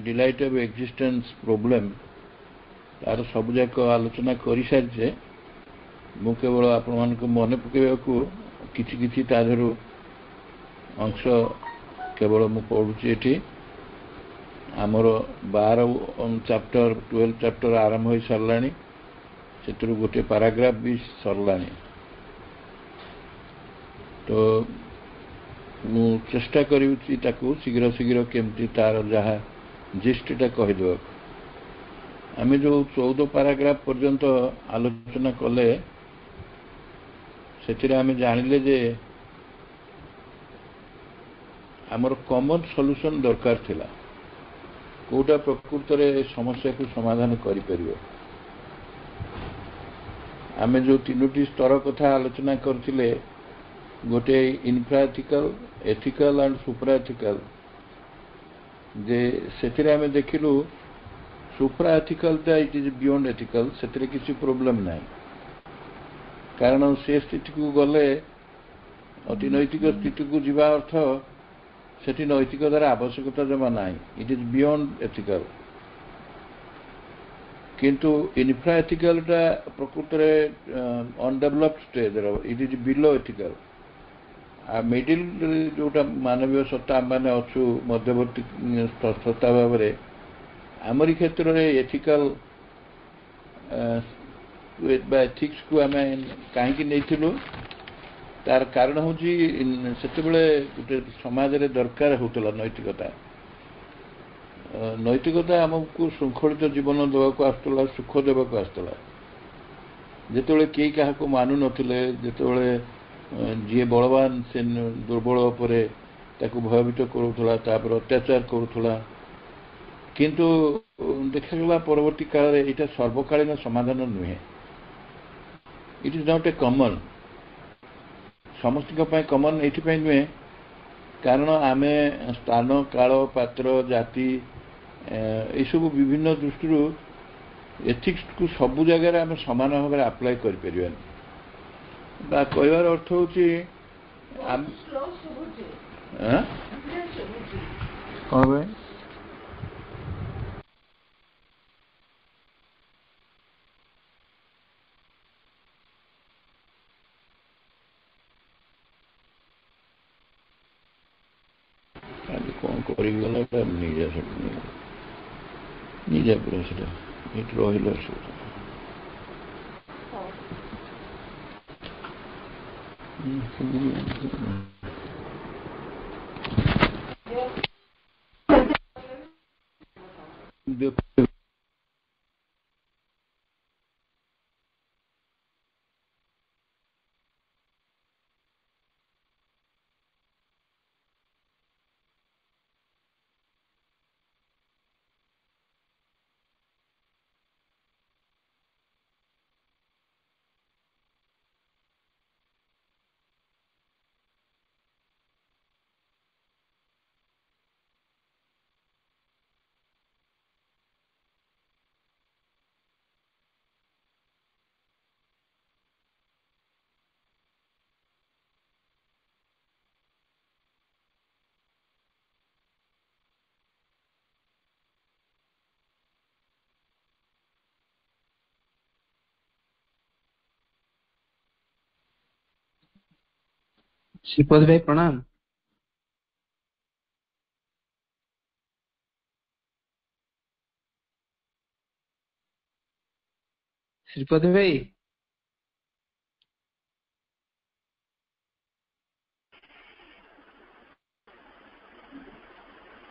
Delight of existence problem तार सबुजाक आलोचना कर सारी मु केवल आपण मन पकेवाकू किछि ताधरू अंश केवल मु पढ़ुची एठी आमर 12 चैप्टर 12 चैप्टर आरंभ हो सरलानी से गोटे पैराग्राफ भी सरलानी तो मु चेष्टा करूची ताकू शीघ्र शीघ्र केमती तार जहाँ जिस्टा कहीदेव आम जो 14 पैराग्राफ पर्यंत आलोचना कले से आम जानिले जे आमर कॉमन सॉल्यूशन दरकार थिला कोटा प्रकृत रे समस्या को समाधान करि परिबो आमे जो तीनोटी स्तर कथा आलोचना करथिले गोटे इनफ्राथिकल एथिकल एंड सुपराथिकल जे सेथिरे आमे देखिलु सुपराथिकल ता इट इज बियॉन्ड एथिकल सेथिरे किछि प्रॉब्लम नाही कारण से स्थिति को गले अति नैतिक स्थिति को जीवा अर्थ सेठी नैतिकतार आवश्यकता जमा ना इट इज बियॉन्ड एथिकल किंतु इनफ्रा एथिकल टा प्रकृत रे undeveloped stage it is below ethical आ मिडिल जोटा मानवीय सत्ता माने अच्छु मध्यवर्ती सत्ता भाव में आमरी क्षेत्र में एथिकल एथिक्स को आम कहीं नहीं तार कारण हूँ से गोटे समाज रे दरकार होता नैतिकता नैतिकता आमको श्रृंखलित जीवन देवाक आसला सुख देवाक आसला जिते कई क्या मानु नथिले जिते जी बलवान से दुर्बल उपरे ताकू भयभीत करूला अत्याचार करूला किंतु देखा परवर्ती काल यहाँ सर्वकालीन समाधान नुहे it is not a common समस्त कॉमन ये नुहे कारण आमे स्थान काल पात्र जाति सब विभिन्न दृष्टि एथिक्स को सबु जगह आम सामान भाव में अप्लाई कर कहबार अर्थ हूँ कौन कौन कर निजा पूरा से रहा श्रीपद भाई प्रणाम। श्रीपद भाई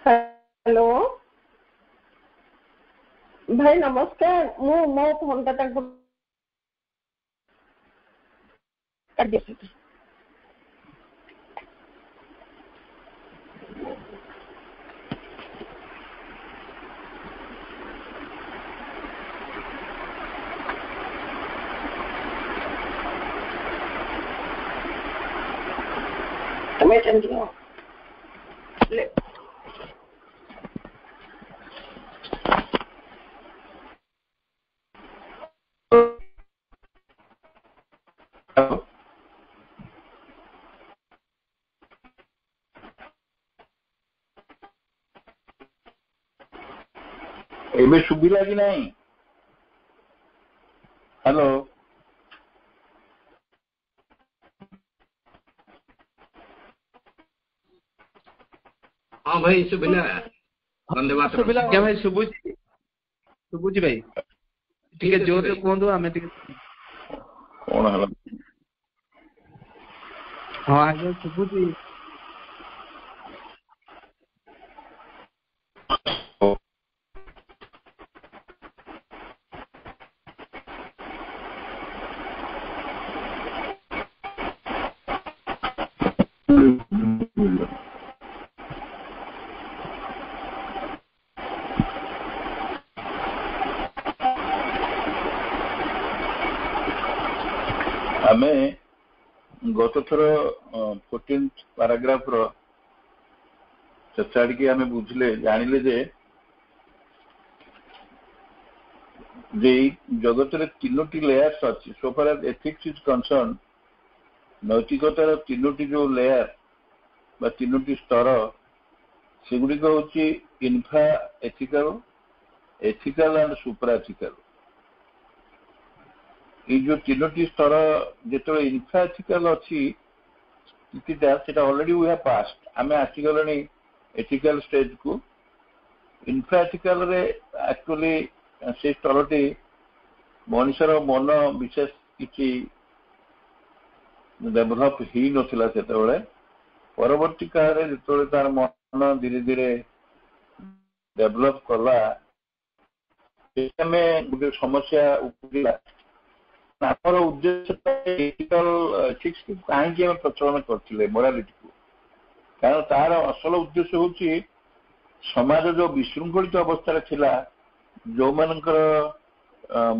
हेलो भाई नमस्कार मो फोन का कर दिया मैं चंदी हूँ ले ଏବେ ଶୁଭିଲା କି ନାହିଁ? ହ୍ୟାଲୋ। ହଁ ଭାଇ ଶୁଭିଲା। ଧନ୍ୟବାଦ। ଆଜ୍ଞା ଭାଇ ଶୁଭୁଛି ଭାଇ, ଟିକେ ଜୋରରେ କୁହନ୍ତୁ। ଆମେ ଟିକେ କଣ ହେଲା? ହଁ ଆଜ୍ଞା ଶୁଭୁଛି। ଆମେ ଗତ ଥର 14th ପାରାଗ୍ରାଫର ଶେଷ ଆଡ଼ିକି ଆମେ ବୁଝିଲେ, ଜାଣିଲେ ଯେ ଏଇ ଜଗତରେ 3ଟି ଲେୟାର୍ସ ଅଛି। ସୋ ଫାର ଆଜ୍ ଏଥିକ୍ସ ଇଜ କନସର୍ନ, ନୈତିକତାର 3ଟି ଯୋଉ ଲେୟାର ବା 3ଟି ସ୍ତର, ସେଗୁଡିକ ହଉଛି infra ethical, ethical and supra ethical. এই যে 3টি স্ତর, যেତେବେଳେ ইনফ্রা এথিকাল ଅଛି সেটা অলরেডি উই হ্যাভ পাস্ট, ଆମେ ଆସିଗଲେଣି ଏଥିକାଲ ଷ୍ଟେଜକୁ। ଇନଫ୍ରା ଏଥିକାଲରେ ଆକ୍ଚୁଆଲି ସେ ସ୍ତରଟି ମଣିଷର ମନ ବିଶେଷ କିଛି ଡେଭଲପ ହେଇନଥିଲା ସେତେବେଳେ। ପରବର୍ତ୍ତୀ କାଳରେ ଯେତେବେଳେ ତାର ମନ ଧୀରେ ଧୀରେ ଡେଭଲପ କଲା, ଆମେ ଗୋଟେ ସମସ୍ୟା ଉପୁଜିଲା। ଆମର ଉଦ୍ଦେଶ୍ୟ କାହିଁକି ଆମେ ପ୍ରଚଳନ କରିଥିଲେ ମୋରାଲିଟିକୁ? କାରଣ ତାର ଅସଲ ଉଦ୍ଦେଶ୍ୟ ହଉଛି ସମାଜ ଯୋଉ ବିଶୃଙ୍ଖଳିତ ଅବସ୍ଥାରେ ଥିଲା, ଯୋଉମାନଙ୍କର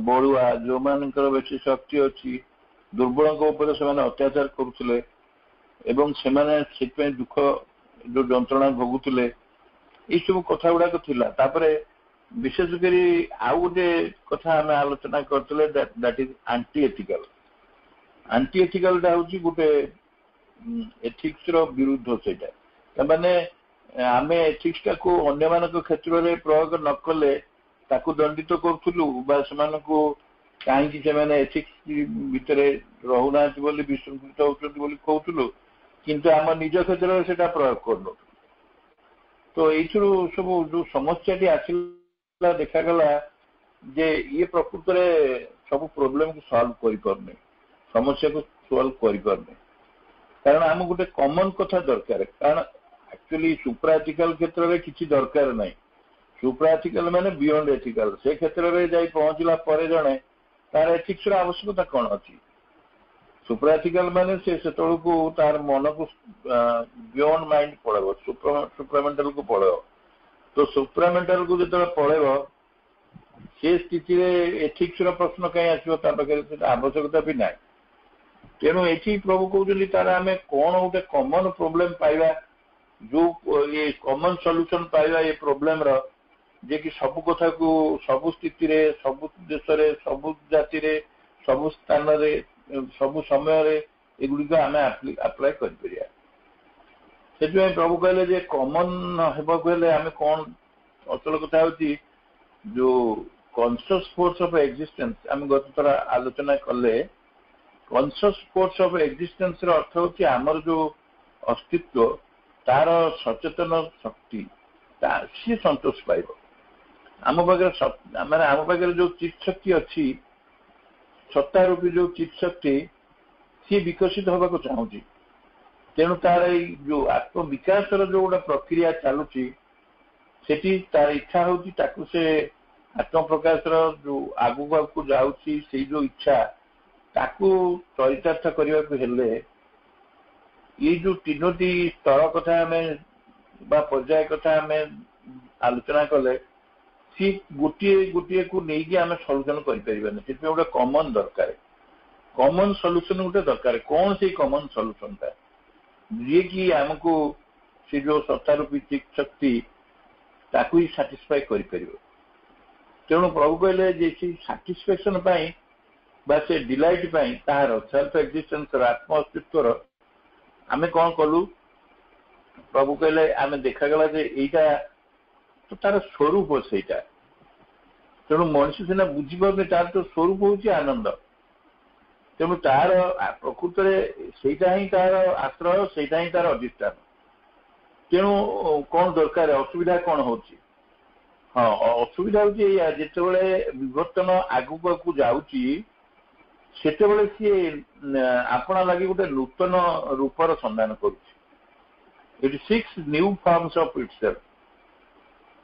ବଳୁଆ, ଯୋଉମାନଙ୍କର ବେଶୀ ଶକ୍ତି ଅଛି, ଦୁର୍ବଳଙ୍କ ଉପରେ ସେମାନେ ଅତ୍ୟାଚାର କରୁଥିଲେ ଏବଂ ସେମାନେ ସେଥିପାଇଁ ଦୁଃଖ ଯୋଉ ଯନ୍ତ୍ରଣା ଭୋଗୁଥିଲେ, ଏଇସବୁ କଥା ଗୁଡାକ ଥିଲା। ତାପରେ ବିଶେଷ କରି ଆଉ ଗୋଟେ କଥା ଆମେ ଆଲୋଚନା କରିଥିଲେ, that is anti ethical. Anti ଏଥିକାଲଟା ହଉଛି ଗୋଟେ ଏଥିକ୍ସର ବିରୁଦ୍ଧ। ସେଇଟା ମାନେ ଆମେ ଏଥିକ୍ସଟାକୁ ଅନ୍ୟମାନଙ୍କ କ୍ଷେତ୍ରରେ ପ୍ରୟୋଗ ନ କଲେ ତାକୁ ଦଣ୍ଡିତ କରୁଥିଲୁ, ବା ସେମାନଙ୍କୁ କାହିଁକି ସେମାନେ ଏଥିକ୍ସ ଭିତରେ ରହୁନାହାନ୍ତି ବୋଲି, ବିଶୃଙ୍ଖଳିତ ହଉଛନ୍ତି ବୋଲି କହୁଥିଲୁ, କିନ୍ତୁ ଆମ ନିଜ କ୍ଷେତ୍ରରେ ସେଟା ପ୍ରୟୋଗ କରୁନଥିଲୁ। ତ ଏଇଥିରୁ ସବୁ ଯୋଉ ସମସ୍ୟାଟି ଆସିଲା, ଦେଖାଗଲା ଯେ ଇଏ ପ୍ରକୃତରେ ସବୁ ପ୍ରୋବ୍ଲେମକୁ ସଲ୍ଭ କରିପାରୁନି, ସମସ୍ୟାକୁ ସଲ୍ଭ କରିପାରୁନି। କାରଣ ଆମକୁ ଗୋଟେ କମନ କଥା ଦରକାର। କାରଣ ଆକ୍ଚୁଆଲି ସୁପ୍ରା ଏଥିକାଲ କ୍ଷେତ୍ରରେ କିଛି ଦରକାର ନାହିଁ। ସୁପ୍ରା ଏଥିକାଲ ମାନେ ବିୟଣ୍ଡ ଏଥିକାଲ। ସେ କ୍ଷେତ୍ରରେ ଯାଇ ପହଞ୍ଚିଲା ପରେ ଜଣେ ତାର ଏଥିକ୍ସର ଆବଶ୍ୟକତା କଣ ଅଛି? ସୁପ୍ରା ଏଥିକାଲ ମାନେ ସେ ସେତେବେଳକୁ ତାର ମନକୁ ବିୟଣ୍ଡ ମାଇଣ୍ଡ ପଳେଇବ, ସୁପ୍ରାମେଣ୍ଟାଲକୁ ପଳେଇବ। ତ ସୁପ୍ରାମେଣ୍ଟାଲକୁ ଯେତେବେଳେ ପଳେଇବ, ସେ ସ୍ଥିତିରେ ଏଥିକ୍ସର ପ୍ରଶ୍ନ କାହିଁ ଆସିବ? ତା ପାଖରେ ସେଟା ଆବଶ୍ୟକତା ବି ନାହିଁ। ତେଣୁ ଏଠି ପ୍ରଭୁ କହୁଛନ୍ତି ତାର ଆମେ କଣ ଗୋଟେ କମନ ପ୍ରୋବ୍ଲେମ ପାଇବା, ଯୋଉ କମନ ସଲ୍ୟୁସନ ପାଇବା ଏ ପ୍ରୋବ୍ଲେମର, ଯେ କି ସବୁ କଥାକୁ ସବୁ ସ୍ଥିତିରେ, ସବୁ ଦେଶରେ, ସବୁ ଜାତିରେ, ସବୁ ସ୍ଥାନରେ, ସବୁ ସମୟରେ ଏଗୁଡିକ ଆମେ ଆପ୍ଲାଏ କରିପାରିବା। ସେଥିପାଇଁ ପ୍ରଭୁ କହିଲେ ଯେ କମନ ହେବାକୁ ହେଲେ ଆମେ କଣ, ଅସଲ କଥା ହଉଛି ଯୋଉ କନସିୟସ୍ ଫୋର୍ସ ଅଫ ଏକ୍ଜିଷ୍ଟେନ୍ସ ଆମେ ଗତ ଥର ଆଲୋଚନା କଲେ। କନସିୟସ୍ ଫୋର୍ସ ଅଫ ଏକ୍ଜିଷ୍ଟେନ୍ସର ଅର୍ଥ ହଉଛି ଆମର ଯୋଉ ଅସ୍ତିତ୍ୱ, ତାର ସଚେତନ ଶକ୍ତି, ସିଏ ସନ୍ତୋଷ ପାଇବ। ଆମ ପାଖରେ ମାନେ ଆମ ପାଖରେ ଯୋଉ ଚିତ୍ ଶକ୍ତି ଅଛି, ସତ୍ତା ରୂପୀ ଯୋଉ ଚିତ୍ ଶକ୍ତି, ସିଏ ବିକଶିତ ହେବାକୁ ଚାହୁଁଛି। ତେଣୁ ତାର ଏଇ ଯୋଉ ଆତ୍ମବିକାଶର ଯୋଉ ଗୋଟେ ପ୍ରକ୍ରିୟା ଚାଲୁଛି, ସେଠି ତାର ଇଚ୍ଛା ହଉଛି ତାକୁ ସେ ଆତ୍ମପ୍ରକାଶର ଯୋଉ ଆଗକୁ ଆଗକୁ ଯାଉଛି, ସେଇ ଯୋଉ ଇଚ୍ଛା ତାକୁ ଚରିତାର୍ଥ କରିବାକୁ ହେଲେ ଏଇ ଯୋଉ 3ଟି ସ୍ତର କଥା ଆମେ ବା ପର୍ଯ୍ୟାୟ କଥା ଆମେ ଆଲୋଚନା କଲେ, ସି ଗୋଟିଏକୁ ନେଇକି ଆମେ ସଲ୍ୟୁସନ କରିପାରିବାନି। ସେଥିପାଇଁ ଗୋଟେ କମନ ଦରକାର, କମନ ସଲ୍ୟୁସନ ଗୋଟେ ଦରକାର। କଣ ସେଇ କମନ ସଲ୍ୟୁସନଟା, ଯିଏକି ଆମକୁ ସେ ଯୋଉ ସତ୍ତାରୂପୀ ଚିତ୍ ଶକ୍ତି ତାକୁ ହିଁ ସାଟିସ୍ଫାଏ କରିପାରିବ। ତେଣୁ ପ୍ରଭୁ କହିଲେ ଯେ ସେଇ ସାଟିସ୍ଫାକ୍ସନ ପାଇଁ ବା ସେ ଡିଲାଇଟ୍ ପାଇଁ, ତାହାର ସେଲ୍ଫ ଏକ୍ଜିଷ୍ଟେନ୍ସର, ଆତ୍ମ ଅସ୍ତିତ୍ୱର ଆମେ କଣ କଲୁ? ପ୍ରଭୁ କହିଲେ ଆମେ ଦେଖାଗଲା ଯେ ଏଇଟା ତ ତାର ସ୍ୱରୂପ, ସେଇଟା ତେଣୁ ମଣିଷ ସିନା ବୁଝିପାରୁନି ତାର ତ ସ୍ୱରୂପ ହଉଛି ଆନନ୍ଦ। ତେଣୁ ତାର ପ୍ରକୃତରେ ସେଇଟା ହିଁ ତାର ଆଶ୍ରୟ, ସେଇଟା ହିଁ ତାର ଅଧିଷ୍ଠାନ। ତେଣୁ କଣ ଦରକାର, ଅସୁବିଧା କଣ ହଉଛି? ହଁ, ଅସୁବିଧା ହଉଛି ଏଇଆ, ଯେତେବେଳେ ବିବର୍ତ୍ତନ ଆଗକୁ ଆଗକୁ ଯାଉଛି ସେତେବେଳେ ସିଏ ଆପଣା ଲାଗି ଗୋଟେ ନୂତନ ରୂପର ସନ୍ଧାନ କରୁଛି। ଏଠି 6 ନ୍ୟୁ ଫର୍ମସ୍ ଅଫ୍ ଇଟସେଲ୍ଫ।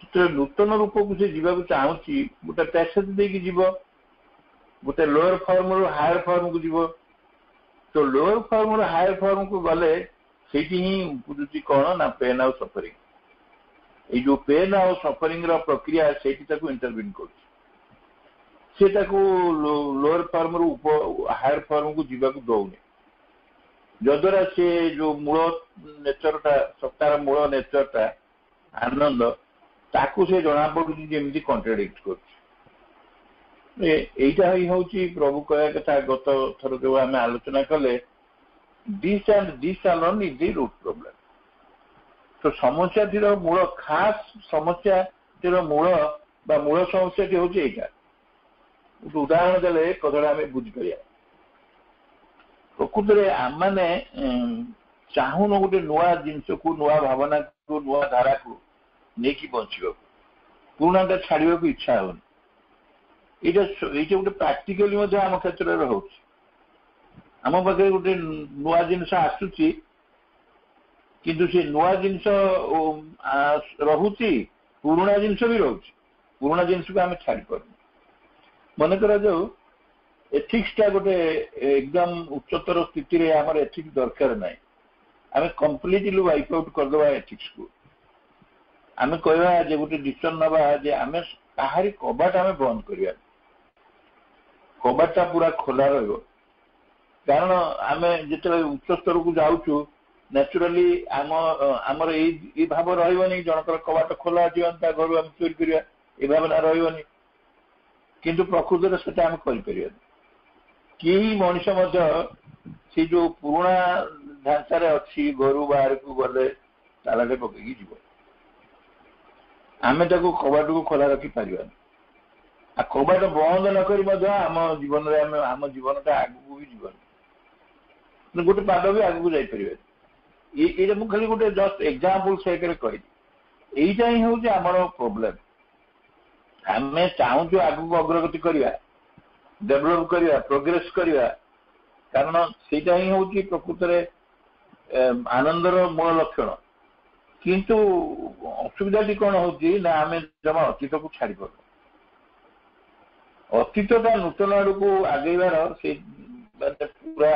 ଯେତେବେଳେ ନୂତନ ରୂପକୁ ସେ ଯିବାକୁ ଚାହୁଁଛି, ଗୋଟେ ପ୍ୟାସେଜ ଦେଇକି ଯିବ, ଗୋଟେ ଲୋଅର ଫର୍ମରୁ ହାୟର ଫର୍ମକୁ ଯିବ। ତ ଲୋଅର ଫର୍ମରୁ ହାୟର ଫର୍ମକୁ ଗଲେ ସେଇଠି ହିଁ ବୁଝୁଛି କଣ ନା ପେନ୍ ଆଉ ସଫରିଂ। ଏଇ ଯୋଉ ପେନ୍ ଆଉ ସଫରିଂ ର ପ୍ରକ୍ରିୟା ସେଇଠି ତାକୁ ଇଣ୍ଟରଭିନ୍ କରୁଛି। ସେ ତାକୁ ଲୋଅର ଫର୍ମରୁ ହାୟର ଫର୍ମକୁ ଯିବାକୁ ଦଉନି, ଯଦ୍ୱାରା ସେ ଯୋଉ ମୂଳ ନେଚରଟା, ସତ୍ତାର ମୂଳ ନେଚରଟା ଆନନ୍ଦ, ତାକୁ ସେ ଜଣାପଡୁଛି ଯେମିତି କଣ୍ଟ୍ରାଡିକ୍ଟ କରୁଛି। এইটা ହିଁ ହଉଛି ପ୍ରଭୁ କହିବା କଥା। ଗତ ଥର ଯୋଉ ଆମେ ଆଲୋଚନା କଲେ, this alone is the root problem. ତ ସମସ୍ୟାଟିର ମୂଳ, ଖାସ ସମସ୍ୟାଟିର ମୂଳ ବା ମୂଳ ସମସ୍ୟାଟି ହଉଛି ଏଇଟା। ଗୋଟେ ଉଦାହରଣ ଦେଲେ କଥାଟା ଆମେ ବୁଝିପାରିବା। ପ୍ରକୃତରେ ଆମମାନେ ଚାହୁଁନୁ ଗୋଟେ ନୂଆ ଜିନିଷକୁ, ନୂଆ ଭାବନାକୁ, ନୂଆ ଧାରାକୁ ନେଇକି ବଞ୍ଚିବାକୁ, ପୁରୁଣାଟା ଛାଡିବାକୁ ଇଚ୍ଛା ହଉନି। এইটা ଗୋଟେ ପ୍ରାକ୍ଟିକାଲି ମଧ୍ୟ ଆମ କ୍ଷେତ୍ରରେ ହଉଛି। ଆମ ପାଖରେ ଗୋଟେ ନୂଆ ଜିନିଷ ଆସୁଛି, କିନ୍ତୁ ସେ ନୂଆ ଜିନିଷ ରହୁଛି, ପୁରୁଣା ଜିନିଷ ବି ରହୁଛି। ପୁରୁଣା ଜିନିଷକୁ ଆମେ ଛାଡିପାରୁନୁ। ମନେ କରାଯାଉ ଏଥିକ୍ସଟା ଗୋଟେ ଏକଦମ ଉଚ୍ଚତର ସ୍ଥିତିରେ ଆମର ଏଥିକ୍ସ ଦରକାର ନାହିଁ। ଆମେ କମ୍ପ୍ଲିଟଲି ୱାଇପ୍ ଆଉଟ୍ କରିଦେବା ଏଥିକ୍ସକୁ। ଆମେ କହିବା ଯେ ଗୋଟେ ଡିସିସନ ନେବା ଯେ ଆମେ କାହାରି କବାଟ ଆମେ ବନ୍ଦ କରିବା, କବାଟଟା ପୁରା ଖୋଲା ରହିବ। କାରଣ ଆମେ ଯେତେବେଳେ ଉଚ୍ଚ ସ୍ତରକୁ ଯାଉଛୁ, ନ୍ୟାଚୁରାଲି ଆମର ଏଇ ଭାବ ରହିବନି, ଜଣଙ୍କର କବାଟ ଖୋଲା ଅଛି ତା ଘରୁ ଆମେ ଚୋରି କରିବା, ଏ ଭାବନା ରହିବନି। କିନ୍ତୁ ପ୍ରକୃତରେ ସେଟା ଆମେ କରିପାରିବାନି। କେହି ମଣିଷ ମଧ୍ୟ ସେ ଯୋଉ ପୁରୁଣା ଢାଞ୍ଚାରେ ଅଛି, ଘରୁ ବାହାରକୁ ଗଲେ ତାଲାଟେ ପକେଇକି ଯିବ। ଆମେ ତାକୁ କବାଟକୁ ଖୋଲା ରଖିପାରିବାନି। ଆଉ କବାଟ ବନ୍ଦ ନ କରି ମଧ୍ୟ ଆମ ଜୀବନରେ ଆମ ଜୀବନଟା ଆଗକୁ ବି ଯିବନି, ଗୋଟେ ପାଦ ବି ଆଗକୁ ଯାଇପାରିବାନି। ଏଇଟା ମୁଁ ଖାଲି ଗୋଟେ ଜଷ୍ଟ ଏକ୍ସାମ୍ପଲ ସହିତରେ କହିଲି। এইটা ହିଁ ହଉଛି ଆମର ପ୍ରୋବ୍ଲେମ। ଆମେ ଚାହୁଁଛୁ ଆଗକୁ ଅଗ୍ରଗତି କରିବା, ଡେଭଲପ କରିବା, ପ୍ରୋଗ୍ରେସ କରିବା, କାରଣ ସେଇଟା ହିଁ ହଉଛି ପ୍ରକୃତରେ ଆନନ୍ଦର ମୂଳ ଲକ୍ଷଣ। କିନ୍ତୁ ଅସୁବିଧାଟି କଣ ହଉଛି ନା ଆମେ ଜମା ଅତୀତକୁ ଛାଡିପାରୁନୁ। ଅତୀତଟା ନୂତନ ଆଡକୁ ଆଗେଇବାର ସେ ପୁରା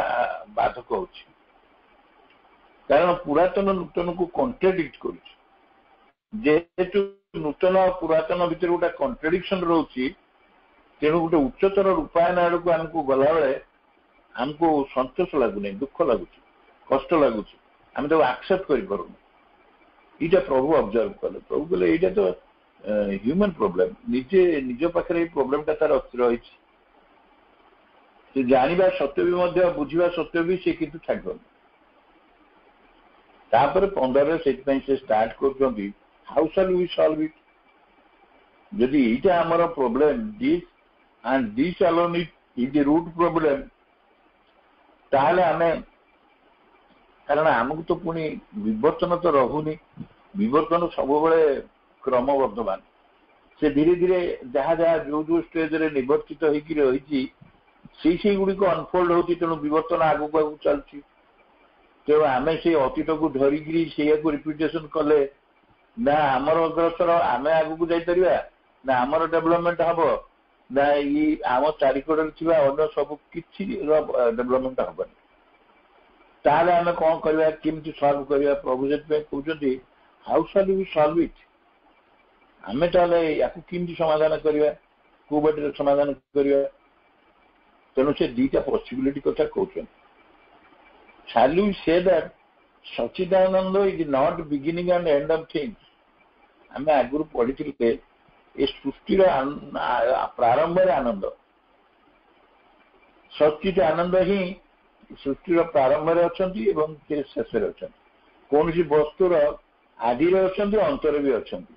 ବାଧକ ହଉଛି, କାରଣ ପୁରାତନ ନୂତନକୁ କଣ୍ଟ୍ରାଡିକ୍ଟ କରୁଛି। ଯେହେତୁ ନୂତନ ପୁରାତନ ଭିତରେ ଗୋଟେ କଣ୍ଟ୍ରାଡିକ୍ସନ ରହୁଛି, ତେଣୁ ଗୋଟେ ଉଚ୍ଚତର ରୂପାୟନ ଆଡକୁ ଆମକୁ ଗଲାବେଳେ ଆମକୁ ସନ୍ତୋଷ ଲାଗୁନି, ଦୁଃଖ ଲାଗୁଛି, କଷ୍ଟ ଲାଗୁଛି, ଆମେ ତାକୁ ଆକ୍ସେପ୍ଟ କରିପାରୁନୁ। এইটা ପ୍ରଭୁ ଅବଜର୍ଭ କଲେ। ପ୍ରଭୁ କହିଲେ এইটা ତ ହ୍ୟୁମାନ ପ୍ରୋବ୍ଲେମ, ନିଜେ ନିଜ ପାଖରେ ଏଇ ପ୍ରୋବ୍ଲେମଟା ତାର ରହିଛି। ସେ ଜାଣିବା ସତ୍ତ୍ୱେ ବି ମଧ୍ୟ, ବୁଝିବା ସତ୍ତ୍ୱେ ବି ସେ କିନ୍ତୁ ଛାଡିପାରୁନି। ତାପରେ 15ରେ ସେଇଥିପାଇଁ ସେ ଷ୍ଟାର୍ଟ କରୁଛନ୍ତି, ହାଉ ସାଲ୍ ୱି ସଲ୍ଭ ଇଟ୍। ଯଦି ଏଇଟା ଆମର problem, this alone is the root problem, ତାହେଲେ ଆମେ, କାରଣ ଆମକୁ ତ ପୁଣି ବିବର୍ତ୍ତନ ତ ରହୁନି, ବିବର୍ତ୍ତନ ସବୁବେଳେ କ୍ରମବର୍ଦ୍ଧମାନ। ସେ ଧୀରେ ଧୀରେ ଯାହା ଯାହା ଯୋଉ ଯୋଉ ଷ୍ଟେଜରେ ନିବର୍ତ୍ତିତ ହେଇକି ରହିଛି, ସେଇଗୁଡ଼ିକ ଅନଫୋଲ୍ଡ ହଉଛି। ତେଣୁ ବିବର୍ତ୍ତନ ଆଗକୁ ଆଗକୁ ଚାଲୁଛି। ତେଣୁ ଆମେ ସେଇ ଅତୀତକୁ ଧରିକିରି ସେଇଆକୁ ରିପିଟେସନ କଲେ ନା ଆମର ଅଗ୍ରସର, ଆମେ ଆଗକୁ ଯାଇପାରିବା, ନା ଆମର ଡେଭଲପମେଣ୍ଟ ହବ, ନା ଆମ ଚାରିକଡ଼ରେ ଥିବା ଅନ୍ୟ ସବୁ କିଛି ଡେଭଲପମେଣ୍ଟ ହବନି। ତାହେଲେ ଆମେ କଣ କରିବା, କେମିତି ସଲ୍ଭ କରିବା? ପ୍ରଭୁ ସେଥିପାଇଁ କହୁଛନ୍ତି, ହାଉ ସାଲ୍ ୱି ସଲ୍ଭ ଇଟ୍। ଆମେ ତାହେଲେ ୟାକୁ କେମିତି ସମାଧାନ କରିବା, କୋଉ ବାଟରେ ସମାଧାନ କରିବା? ତେଣୁ ସେ ଦିଟା ପସିବିଲିଟି କଥା କହୁଛନ୍ତି। Shall we say that Sachidananda is not beginning and end of things? ଆମେ ଆଗରୁ ପଢିଥିଲେ ଏ ସୃଷ୍ଟିର ପ୍ରାରମ୍ଭରେ ଆନନ୍ଦ, ସଚିତ ଆନନ୍ଦ ହିଁ ସୃଷ୍ଟିର ପ୍ରାରମ୍ଭରେ ଅଛନ୍ତି ଏବଂ ସେ ଶେଷରେ ଅଛନ୍ତି। କୌଣସି ବସ୍ତୁର ଆଦିରେ ଅଛନ୍ତି, ଅନ୍ତରେ ବି ଅଛନ୍ତି।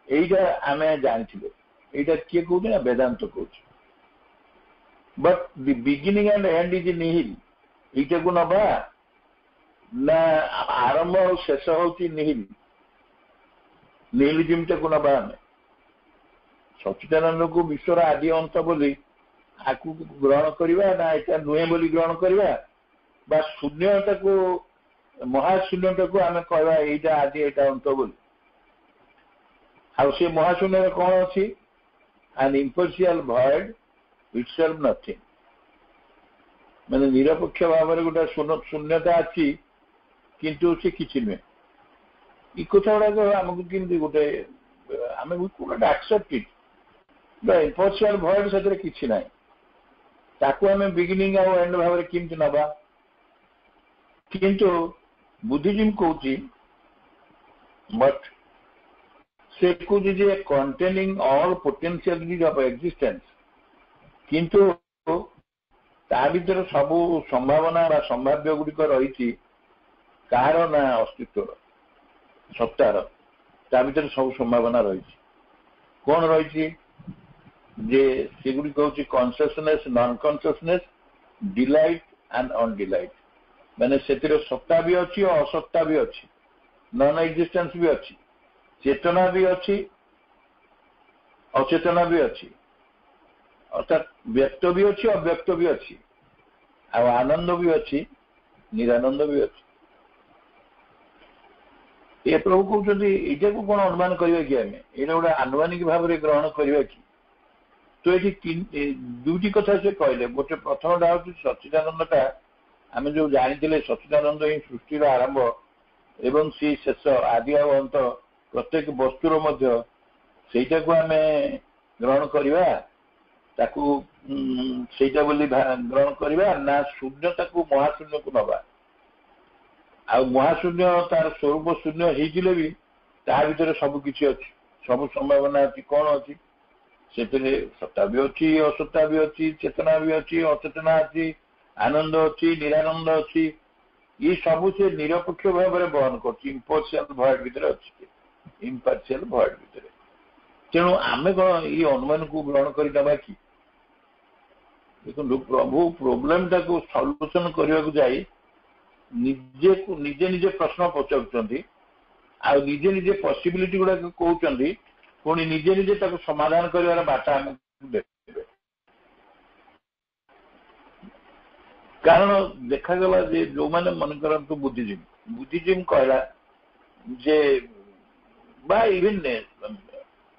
এইটা ଆମେ ଜାଣିଥିଲେ। ଏଇଟା କିଏ କହୁଛି ନା ବେଦାନ୍ତ କହୁଛି। But the beginning and end is nihil, ଏଇଟାକୁ ନବା ନା ଆରମ୍ଭ ଆଉ ଶେଷ ହଉଛି ନିହିଲ, ନିହିଲିଜିମଟାକୁ ନବା ଆମେ ସଚ୍ଚିଦାନନ୍ଦକୁ ବିଶ୍ୱର ଆଦି ଅନ୍ତ ବୋଲି ଆକୁ ଗ୍ରହଣ କରିବା ନା ଏଇଟା ନୁହେଁ ବୋଲି ଗ୍ରହଣ କରିବା, ବା ଶୂନ୍ୟଟାକୁ ମହାଶୂନ୍ୟଟାକୁ ଆମେ କହିବା ଏଇଟା ଆଦି ଏଇଟା ଅନ୍ତ ବୋଲି। ଆଉ ସେ ମହାଶୂନ୍ୟରେ କଣ ଅଛି? an impartial void itself nothing, ମାନେ ନିରପେକ୍ଷ ଭାବରେ ଗୋଟେ ଶୂନ୍ୟତା ଅଛି କିନ୍ତୁ ସେ କିଛି ନୁହେଁ। ଏ କଥା ଗୁଡାକ ଆମକୁ କେମିତି ଗୋଟେ ଆମେ ଆକ୍ସେପ୍ଟ ଇଟ୍, ଇମ୍ପର୍ସିଆଲ ଭଏଡ୍ ସେଥିରେ କିଛି ନାହିଁ, ତାକୁ ଆମେ ବିଗିନିଂ ଆଉ ଏଣ୍ଡ ଭାବରେ କେମିତି ନବା? କିନ୍ତୁ ବୁଦ୍ଧିଜିମ୍ କହୁଛି ବଟ୍ ସେ କହୁଛି ଯେ କଣ୍ଟେନିଂ ଅଲ୍ ପୋଟେନ୍ସିଆଲିଟିଜ୍ ଅଫ୍ ଏକ୍ଜିଷ୍ଟେନ୍ସ, କିନ୍ତୁ ତା ଭିତରେ ସବୁ ସମ୍ଭାବନା ବା ସମ୍ଭାବ୍ୟ ଗୁଡିକ ରହିଛି କାହାର ନା ଅସ୍ତିତ୍ୱର, ସତ୍ତାର, ତା ଭିତରେ ସବୁ ସମ୍ଭାବନା ରହିଛି। କଣ ରହିଛି? ଯେ ସେଗୁଡିକ ହଉଛି consciousness, non consciousness, delight and undelight, ମାନେ ସେଥିରେ ସତ୍ତା ବି ଅଛି ଆଉ ଅସତ୍ତା ବି ଅଛି, ନନ୍ ଏକ୍ଜିଷ୍ଟେନ୍ସ ବି ଅଛି, ଚେତନା ବି ଅଛି, ଅଚେତନା ବି ଅଛି, ଅର୍ଥାତ୍ ବ୍ୟକ୍ତ ବି ଅଛି, ଅବ୍ୟକ୍ତ ବି ଅଛି, ଆଉ ଆନନ୍ଦ ବି ଅଛି, ନିରାନନ୍ଦ ବି ଅଛି। ଏ ପ୍ରଭୁ କହୁଛନ୍ତି ଏଇଟାକୁ କଣ ଅନୁମାନ କରିବା କି ଆମେ? ଏଇଟା ଗୋଟେ ଆନୁମାନିକ ଭାବରେ ଗ୍ରହଣ କରିବା କି? ତ ଏଠି ଦୁଇଟି କଥା ସେ କହିଲେ। ଗୋଟେ ପ୍ରଥମଟା ହଉଛି ସଚ୍ଚିଦାନନ୍ଦଟା ଆମେ ଯୋଉ ଜାଣିଥିଲେ ସଚ୍ଚିଦାନନ୍ଦ ହିଁ ସୃଷ୍ଟିର ଆରମ୍ଭ ଏବଂ ସେ ଶେଷ, ଆଦି ଆଉ ଅନ୍ତ ପ୍ରତ୍ୟେକ ବସ୍ତୁର ମଧ୍ୟ, ସେଇଟାକୁ ଆମେ ଗ୍ରହଣ କରିବା, ତାକୁ ସେଇଟା ବୋଲି ଗ୍ରହଣ କରିବା ନା ଶୂନ୍ୟତାକୁ ମହାଶୂନ୍ୟକୁ ନବା? ଆଉ ମହାଶୂନ୍ୟ ତାର ସ୍ୱରୂପ ଶୂନ୍ୟ ହେଇଥିଲେ ବି ତା ଭିତରେ ସବୁ କିଛି ଅଛି, ସବୁ ସମ୍ଭାବନା ଅଛି। କଣ ଅଛି ସେଥିରେ? ସତ୍ତା ବି ଅଛି, ଅସତ୍ତା ବି ଅଛି, ଚେତନା ବି ଅଛି, ଅଚେତନା ଅଛି, ଆନନ୍ଦ ଅଛି, ନିରାନନ୍ଦ ଅଛି। ये सब से निरपेक्ष भाव में बहन करपार्शियल भॉइड भितर अच्छी इम्पार्शियल भॉइड भितर तेणु आम कौन ये अनुमान को ग्रहण करदे कि देखो प्रभु प्रोब्लेम टाक सल्यूशन करने को जाए निजे को निजे निजे प्रश्न पचार आ निजे निजे पॉसिबिलिटी गुड़ा कहते पुणी निजे निजे समाधान कर बाटा आम देखते कारण देखागला जो मैंने मन करतु बुद्धिजीम कहला जे बा इवन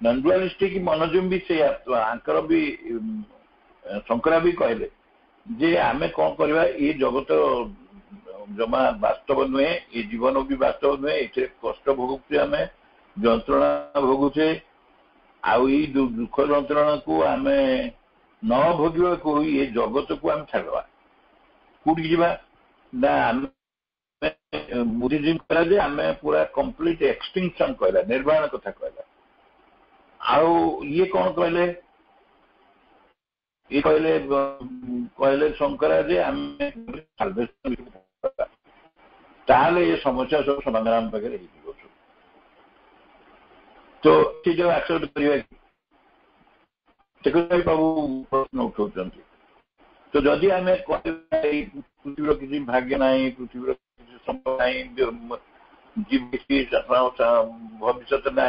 नॉन डुअलिस्टिक मनोजिम भी से आंकर भी शंकरा भी कहले जे आमे कौन करवा ये जगत जमा वास्तव नुहे ये जीवन भी वास्तव नुहे ये कष्ट भोगुचे आम जंत्रणा भोगुचे आउ दुख जंत्रणा को आम न भोगवा को ये जगत को आम छाड़वा कौटी जावा बुद्धिजीम कहला जे आम पूरा कंप्लीट एक्सटिंक्शन कहला निर्वाण कथा कहला आउ ये कौन कहले ये कहले कहले शंकरा जे आम ताले ये समस्या सब समाधान पाखे तो ये जो एक्सेप्ट करवा बाबू प्रश्न उठाऊँ तो जदि आम पृथ्वी किसी भाग्य ना पृथ्वी किसी संभव ना भविष्य ना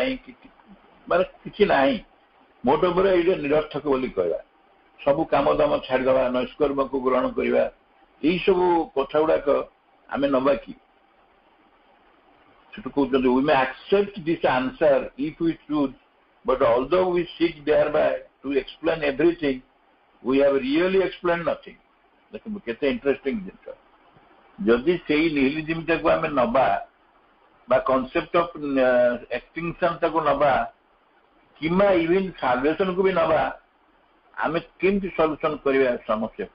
माने किसी ना मोट उपर ये निरर्थक बोली कहवा सबू काम दाम छाड़देवा नैष्कर्म को ग्रहण करवा यही सब कथा गुड़ाक आम नवा कि कहते we may accept this answer if we choose but although we seek thereby to explain everything we have really explained nothing देखो केते इंटरेस्टिंग जिनस जदि सेही निहिलिज्म टाको आमे नबा बा कांसेप्ट ऑफ एक्सटिंक्शन टाको नबा किमा इवन साल्वेशन को भी नबा आमे केमती सॉल्यूशन करबा समस्या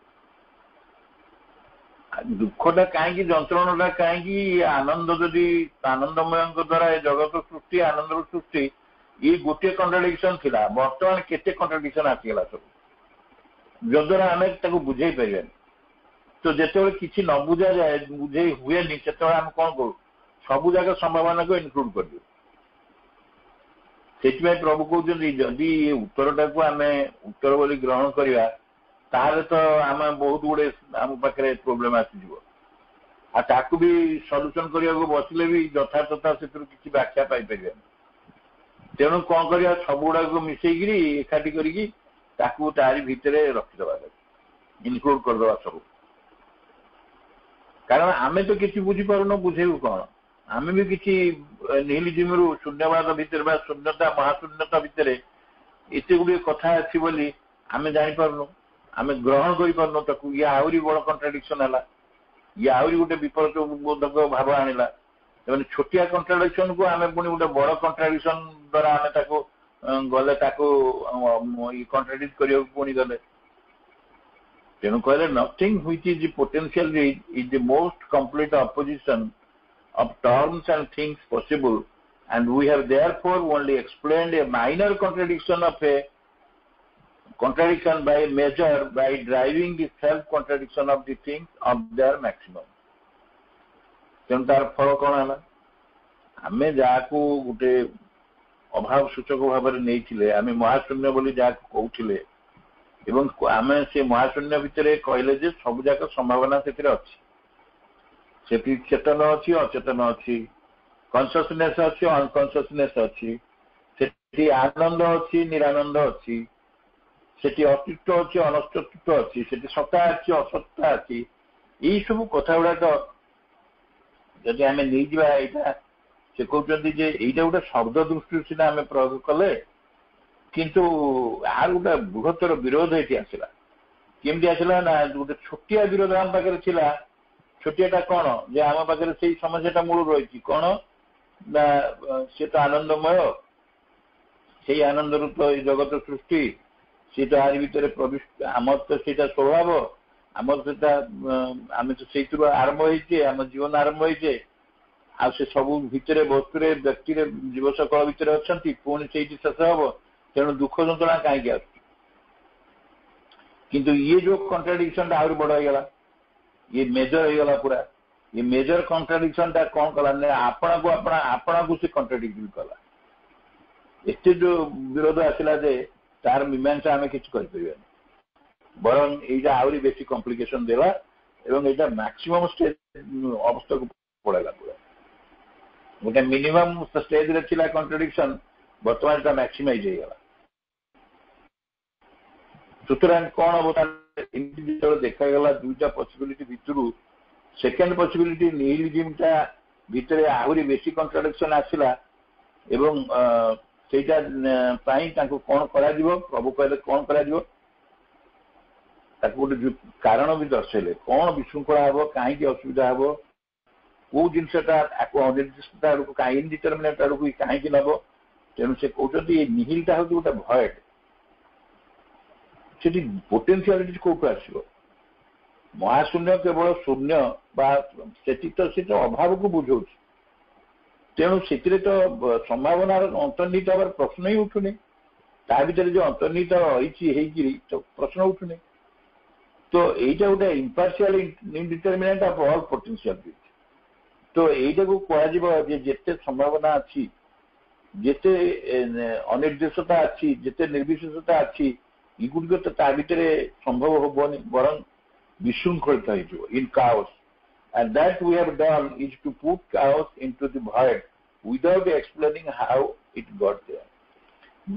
दुखटा कहीं जंत्रणा कहीं आनंद जदि आनंदमय द्वारा जगत सृष्टि आनंद सृष्टि ये गोटे कंट्राडिक्शन थिला वर्तमान केते कंट्राडिक्शन आसीगला सब जद्वारा आम बुझे पारे तो जिते किसी न बुझा जाए बुझे हुए से आम कौन करूँ सब जगह संभावना को इनक्लूड कर दियो ସେଥିପାଇଁ ପ୍ରଭୁ କହୁଛନ୍ତି ଯଦି ଏ ଉତ୍ତରଟାକୁ ଆମେ ଉତ୍ତର ବୋଲି ଗ୍ରହଣ କରିବା ତାହେଲେ ତ ଆମେ ବହୁତ ଗୁଡେ ଆମ ପାଖରେ ପ୍ରୋବ୍ଲେମ ଆସିଯିବ ଆଉ ତାକୁ ବି ସଲ୍ୟୁସନ କରିବାକୁ ବସିଲେ ବି ଯଥାର୍ଥତା ସେଥିରୁ କିଛି ବ୍ୟାଖ୍ୟା ପାଇପାରିବାନି। ତେଣୁ କଣ କରିବା ସବୁଗୁଡାକୁ ମିଶେଇକିରି ଏକାଠି କରିକି ତାକୁ ତାରି ଭିତରେ ରଖିଦେବା ଇନକ୍ଲୁଡ କରିଦେବା ସବୁ। କାରଣ ଆମେ ତ କିଛି ବୁଝିପାରୁନୁ ବୁଝେଇବୁ କଣ ଆମେ ବି କିଛି ନିହିଲିଜିମରୁ ଶୂନ୍ୟବାଦ ଭିତରେ ବା ଶୂନ୍ୟତା ମହାଶୂନ୍ୟତା ଭିତରେ ଏତେ ଗୁଡିଏ କଥା ଅଛି ବୋଲି ଆମେ ଜାଣିପାରୁନୁ ଆମେ ଗ୍ରହଣ କରିପାରୁନୁ ତାକୁ। ଇଏ ଆହୁରି ବଡ କଣ୍ଟ୍ରାଡିକ୍ସନ ହେଲା ଇଏ ଆହୁରି ଗୋଟେ ବିପରୀତ ବୋଧକ ଭାବ ଆଣିଲା। ସେମାନେ ଛୋଟିଆ କଣ୍ଟ୍ରାଡିକ୍ସନ କୁ ଆମେ ପୁଣି ଗୋଟେ ବଡ କଣ୍ଟ୍ରାଡିକ୍ସନ ଦ୍ୱାରା ଆମେ ତାକୁ ଗଲେ ତାକୁ କଣ୍ଟ୍ରାଡିକ୍ଟ କରିବାକୁ ପୁଣି ଗଲେ। ତେଣୁ କହିଲେ nothing which is potentially is the most complete opposition of terms and things possible, and we have therefore only explained a minor contradiction by measure by driving the self contradiction of the things of their maximum. ତେଣୁ ତାର ଫଳ କଣ ହେଲା ଆମେ ଯାହାକୁ ଗୋଟେ ଅଭାବ ସୂଚକ ଭାବରେ ନେଇଥିଲେ ଆମେ ମହାଶୂନ୍ୟ ବୋଲି ଯାହାକୁ କହୁଥିଲେ ଏବଂ ଆମେ ସେ ମହାଶୂନ୍ୟ ଭିତରେ କହିଲେ ଯେ ସବୁ ଯାକ ସମ୍ଭାବନା ସେଥିରେ ଅଛି। ସେଠି ଚେତନ ଅଛି ଅଚେତନ ଅଛି କନସିୟସନେସ୍ ଅଛି ଅନକନସିୟସନେସ୍ ଅଛି ସେଠି ଆନନ୍ଦ ଅଛି ନିରାନନ୍ଦ ଅଛି ସେଠି ଅସ୍ତିତ୍ୱ ଅଛି ଅନସ୍ତିତ୍ୱ ଅଛି ସେଠି ସତ୍ତା ଅଛି ଅସତ୍ତା ଅଛି। ଏଇ ସବୁ କଥା ଗୁଡାକ ଯଦି ଆମେ ନେଇଯିବା ଏଇଟା ସେ କହୁଛନ୍ତି ଯେ ଏଇଟା ଗୋଟେ ଶବ୍ଦ ଦୃଷ୍ଟିରୁ ସିନା ଆମେ ପ୍ରୟୋଗ କଲେ କିନ୍ତୁ ଆର ଗୋଟେ ବୃହତ୍ତର ବିରୋଧ ଏଠି ଆସିଲା। କେମିତି ଆସିଲା ନା ଗୋଟେ ଛୋଟିଆ ବିରୋଧ ଆମ ପାଖରେ ଥିଲା। ଛୋଟିଆଟା କଣ ଯେ ଆମ ପାଖରେ ସେଇ ସମସ୍ୟାଟା ମୂଳ ରହିଛି କଣ ନା ସେ ତ ଆନନ୍ଦମୟ ସେଇ ଆନନ୍ଦରୁ ତ ଏଇ ଜଗତ ସୃଷ୍ଟି ସେ ତ ଆରି ଭିତରେ ପ୍ରବିଷ୍ଟ ଆମର ତ ସେଇଟା ସ୍ୱଭାବ ଆମର ସେଟା ଆମେ ତ ସେଇଥିରୁ ଆରମ୍ଭ ହେଇଛେ ଆମ ଜୀବନ ଆରମ୍ଭ ହେଇଛେ ଆଉ ସେ ସବୁ ଭିତରେ ବସ୍ତୁରେ ବ୍ୟକ୍ତିରେ ଜୀବସକଳ ଭିତରେ ଅଛନ୍ତି ପୁଣି ସେଇଠି ଶେଷ ହବ। ତେଣୁ ଦୁଃଖ ଯନ୍ତ୍ରଣା କାହିଁକି ଆସୁଛି କିନ୍ତୁ ଇଏ ଯୋଉ କଣ୍ଟ୍ରାଡିକ୍ସନଟା ଆହୁରି ବଡ ହେଇଗଲା ଇଏ ମେଜର ହେଇଗଲା ପୁରା। ଇଏ ମେଜର କଣ୍ଟ୍ରାଡିକ୍ସନଟା କଣ କଲା ନା ଆପଣଙ୍କୁ ସେ କଣ୍ଟ୍ରାଡିକ୍ଟ କଲା। ଏତେ ଯୋଉ ବିରୋଧ ଆସିଲା ଯେ ତାର ମୀମାଂସା ଆମେ କିଛି କରିପାରିବାନି ବରଂ ଏଇଟା ଆହୁରି ବେଶୀ କମ୍ପ୍ଲିକେସନ ଦେଲା ଏବଂ ଏଇଟା ମ୍ୟାକ୍ସିମମ୍ ଷ୍ଟେଜ ଅବସ୍ଥାକୁ ପଳେଇଲା ପୁରା। ଗୋଟେ ମିନିମମ୍ ଷ୍ଟେଜରେ ଥିଲା କଣ୍ଟ୍ରାଡିକ୍ସନ ବର୍ତ୍ତମାନ ଏଟା ମ୍ୟାକ୍ସିମାଇଜ ହେଇଗଲା। ସୁତରାଂ କଣ ହବ ଏମିତି ଯେତେବେଳେ ଦେଖାଗଲା ଦୁଇଟା ପସିବିଲିଟି ଭିତରୁ ସେକେଣ୍ଡ ପସିବିଲିଟି ନିହିଲିଜିମଟା ଭିତରେ ଆହୁରି ବେଶୀ କଣ୍ଟ୍ରାଡିକ୍ସନ ଆସିଲା ଏବଂ ସେଇଟା ପାଇଁ ତାଙ୍କୁ କଣ କରାଯିବ ପ୍ରଭୁ କହିଲେ କଣ କରାଯିବ ତାକୁ ଗୋଟେ କାରଣ ବି ଦର୍ଶାଇଲେ କଣ ବିଶୃଙ୍ଖଳା ହବ କାହିଁକି ଅସୁବିଧା ହବ କୋଉ ଜିନିଷଟା ଅନିର୍ଦ୍ଦିଷ୍ଟତା ଆଡକୁ ଇନଡିଟରମିନେଟ୍ ଆଡକୁ କାହିଁକି ନବ। ତେଣୁ ସେ କହୁଛନ୍ତି ଏ ନିହିଲଟା ହଉଛି ଗୋଟେ ଭଏଡ୍ ସେଠି ପୋଟେନ୍ସିଆଲିଟି କୋଉଠୁ ଆସିବ ମହାଶୂନ୍ୟ କେବଳ ଶୂନ୍ୟ ବା ସେଠି ତ ସେ ଅଭାବକୁ ବୁଝଉଛି। ତେଣୁ ସେଥିରେ ତ ସମ୍ଭାବନାର ଅନ୍ତର୍ନିହିତ ହେବାର ପ୍ରଶ୍ନ ହିଁ ଉଠୁନି ତା ଭିତରେ ଯୋଉ ଅନ୍ତର୍ନିହିତ ରହିଛି ହେଇକିରି ତ ପ୍ରଶ୍ନ ଉଠୁନି। ତ ଏଇଟା ଗୋଟେ ଇମ୍ପାର୍ସିଆଲ ଇନଡିଟରମିନେଟ୍ ଅଫ୍ ଅଲ୍ ପୋଟେନ୍ସିଆଲିଟି। ତ ଏଇଟାକୁ କୁହାଯିବ ଯେ ଯେତେ ସମ୍ଭାବନା ଅଛି ଯେତେ ଅନିର୍ଦ୍ଦିଷ୍ଟତା ଅଛି ଯେତେ ନିର୍ବିଶେଷତା ଅଛି ଏଗୁଡିକ ତ ତା ଭିତରେ ସମ୍ଭବ ହବନି ବରଂ ବିଶୃଙ୍ଖଳିତ ହେଇଯିବ in କାଓସ୍। And that we have done is to put chaos into the void without explaining how it got there.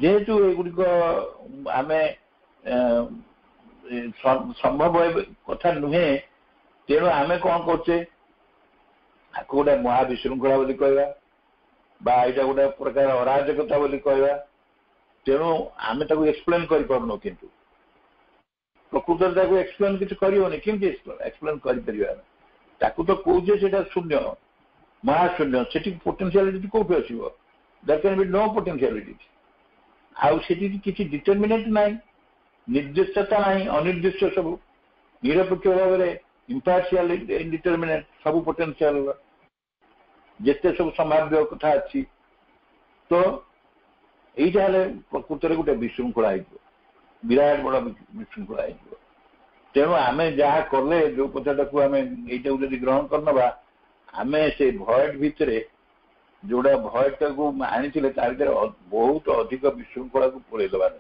ଯେହେତୁ ଏଗୁଡିକ ଆମେ ସମ୍ଭବ କଥା ନୁହେଁ ତେଣୁ ଆମେ କଣ କରୁଛେ ଆକୁ ଗୋଟେ ମହାବିଶୃଙ୍ଖଳା ବୋଲି କହିବା ବା ଏଇଟା ଗୋଟେ ପ୍ରକାର ଅରାଜକତା ବୋଲି କହିବା। ତେଣୁ ଆମେ ତାକୁ ଏକ୍ସପ୍ଲେନ କରିପାରୁନୁ କିନ୍ତୁ ପ୍ରକୃତରେ ତାକୁ ଏକ୍ସପ୍ଲେନ କିଛି କରିବନି କେମିତି ଏକ୍ସପ୍ଲେନ କରିପାରିବା ତାକୁ ତ କହୁଛେ ସେଇଟା ଶୂନ୍ୟ ମହାଶୂନ୍ୟ ସେଠି ପୋଟେନ୍ସିଆଲିଟି କୋଉଠୁ ଆସିବ ଦେୟାର କ୍ୟାନ୍ ବି ନୋ ପୋଟେନ୍ସିଆଲିଟି ଆଉ ସେଠି କିଛି ଡିଟରମିନେଟ୍ ନାହିଁ ନିର୍ଦ୍ଦିଷ୍ଟତା ନାହିଁ ଅନିର୍ଦ୍ଦିଷ୍ଟ ସବୁ ନିରପେକ୍ଷ ଭାବରେ ଇମ୍ପାର୍ସିଆଲ ଇନଡିଟରମିନେଟ୍ ସବୁ ପୋଟେନ୍ସିଆଲ ଯେତେ ସବୁ ସମ୍ଭାବ୍ୟ କଥା ଅଛି ତ এইটা হলে প্রকৃতরে গোটে বিশৃঙ্খলা হয়েଯିବ বিরাট বড় বিশৃঙ্খলা হয়েଯିବ। তেଣୁ ଆମେ ଯାହା କଲେ ଯୋଉ କଥାଟାକୁ ଆମେ ଏଇଟାକୁ ଯଦି ଗ୍ରହଣ କରିନେବା ଆମେ ସେ ଭଏଡ୍ ଭିତରେ जोड़ा भयटा को आनी बहुत अधिक विशृंखला को पुरे दबार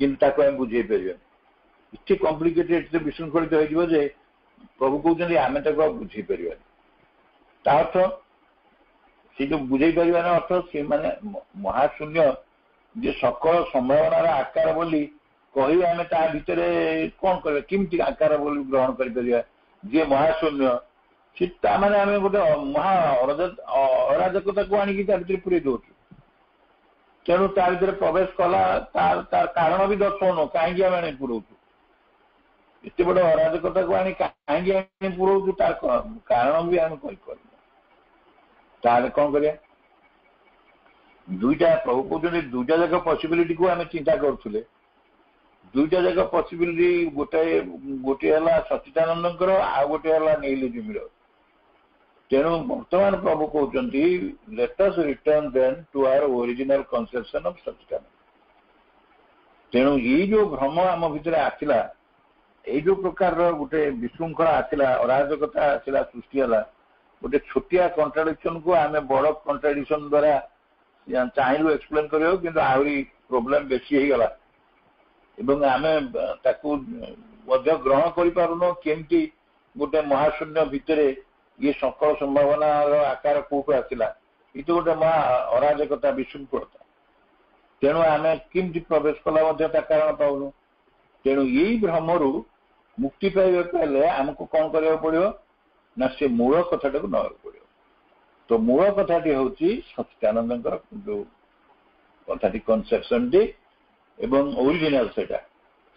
कि बुझे पारे इतने कॉम्प्लिकेटेड विशृंखलित हो प्रभु कहते आम बुझे पार अर्थ से जो बुझे पार अर्थ से माने महाशून्य जे सकल संभावनार आकार बोली कही आम ता भितर कौन कर किमती आकार बोली ग्रहण कर जे महाशून्य सीता माने आम गोटे महा अराजकता को आनिकी पूरे दौर तेणु ता भर प्रवेश कला तार कारण भी दर्शाउन कहीं आम पुरौ एत बड़ अराजकता को आनी कहीं पुरौ तार कारण भी आम कहीपर कौन कर दुईटा प्रभु कहते दुईटा जाक पसिबिलिटी को आम चिंता करुले दुईटा जाक पसिबिलिटी गोटे गोटे है सच्चिदानंद आ गोटे है निहिलिज्म तेणु वर्तमान प्रभु कहते let us return then to our original conception of Sachchidananda तेणु ये जो भ्रम आम भितर आसला ये जो प्रकार गोटे विशृंखला आसला अराजकता आसला सृष्टि है गोटे छोटिया कंट्राडिक्शन को आम बड़ कंट्राडिक्शन द्वारा चाहलु एक्सप्लेन कर कि आहरी प्रोब्लेम बेसी हो गला आम ग्रहण कर केमती गोटे महाशून्य भितर ये सकल संभावना आकार कौटू आसला ये तो गोटे महा अराजकता विशृंखलता तेणु आम किमती प्रवेश कला कारण पाऊनु तेणु यही भ्रमरु मुक्ति पाइबा आमको कौन करा पड़ो ना से मूल कथाटा को नवा पड़ो तो मूल कथाटी हूँ सच्चिदानंद जो कथाटी कनसेप्शन टी एवं ओरिजिनल से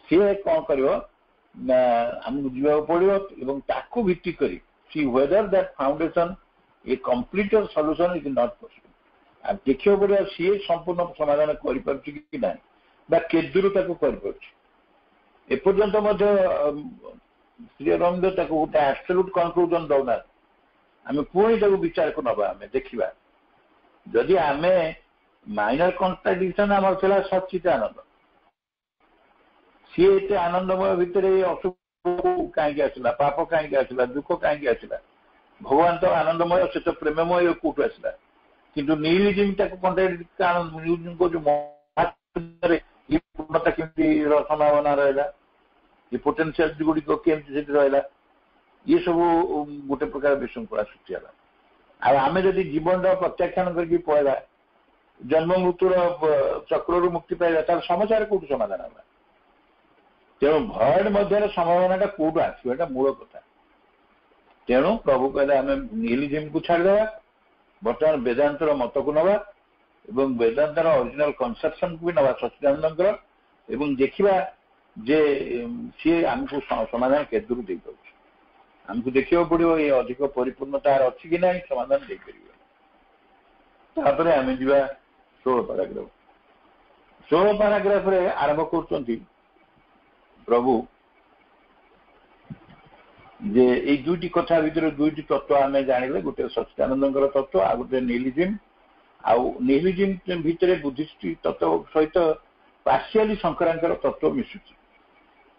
सी कौन कर आमको जीवा पड़ो ताकू भित्ति करी see whether that foundation a complete solution is not possible अब देखियो पड़े सी संपूर्ण समाधान कर केदूर एपर्यंत श्री अरविंद गोटे एब्सोल्यूट कनक्लूजन दौना आम पुणी विचार को नवा आम देखा जदि आम माइनर कन्ट्राडिक्शन आम सच्चिदानंद सी एत आनंदमय भितर असुख कहीं आसला पाप कहीं आसला दुख कहीं आसला भगवान तो आनंदमय से तो प्रेममय कौटू आसला किंतु निहिलिज्म निहिलिज्म को जो पूर्णता केमती संभावना रहा ये पोटेंशियल गुड़िक केमती रहा ये सब गोटे प्रकार विशृंखला सृष्टि है आम जदि जीवन प्रत्याख्यान करके पड़ा जन्म मृत्युर चक्र मुक्ति पाइबा तार समस्या कौट समाधान है तेणु भयड मध्य संभावना कौटू आसो मूल कथा तेणु प्रभु कहले आम निहिलिज्म को छाड़दे बर्तमान वेदांतर मत को नवा एवं वेदांतर ओरिजिनल कन्सेप्शन को भी नवा सच्चिदानंद एवं देखा जे सी आमको समाधान केदूर दे पारे आमको देखा पड़ो ये अधिक परिपूर्णता अच्छी कि ना समाधान दे पारे आम जा 16 पैराग्राफ आरंभ कर प्रभु जे ये दुईटी कथा भीतर दुईटी तत्व आम जाने गोटे सच्चिदानंद तत्व आ गोटे निहिलिज्म निहिलिज्म भितर बुद्धिस्ट तत्व सहित पार्शियली शंकरांकर तत्व मिशुची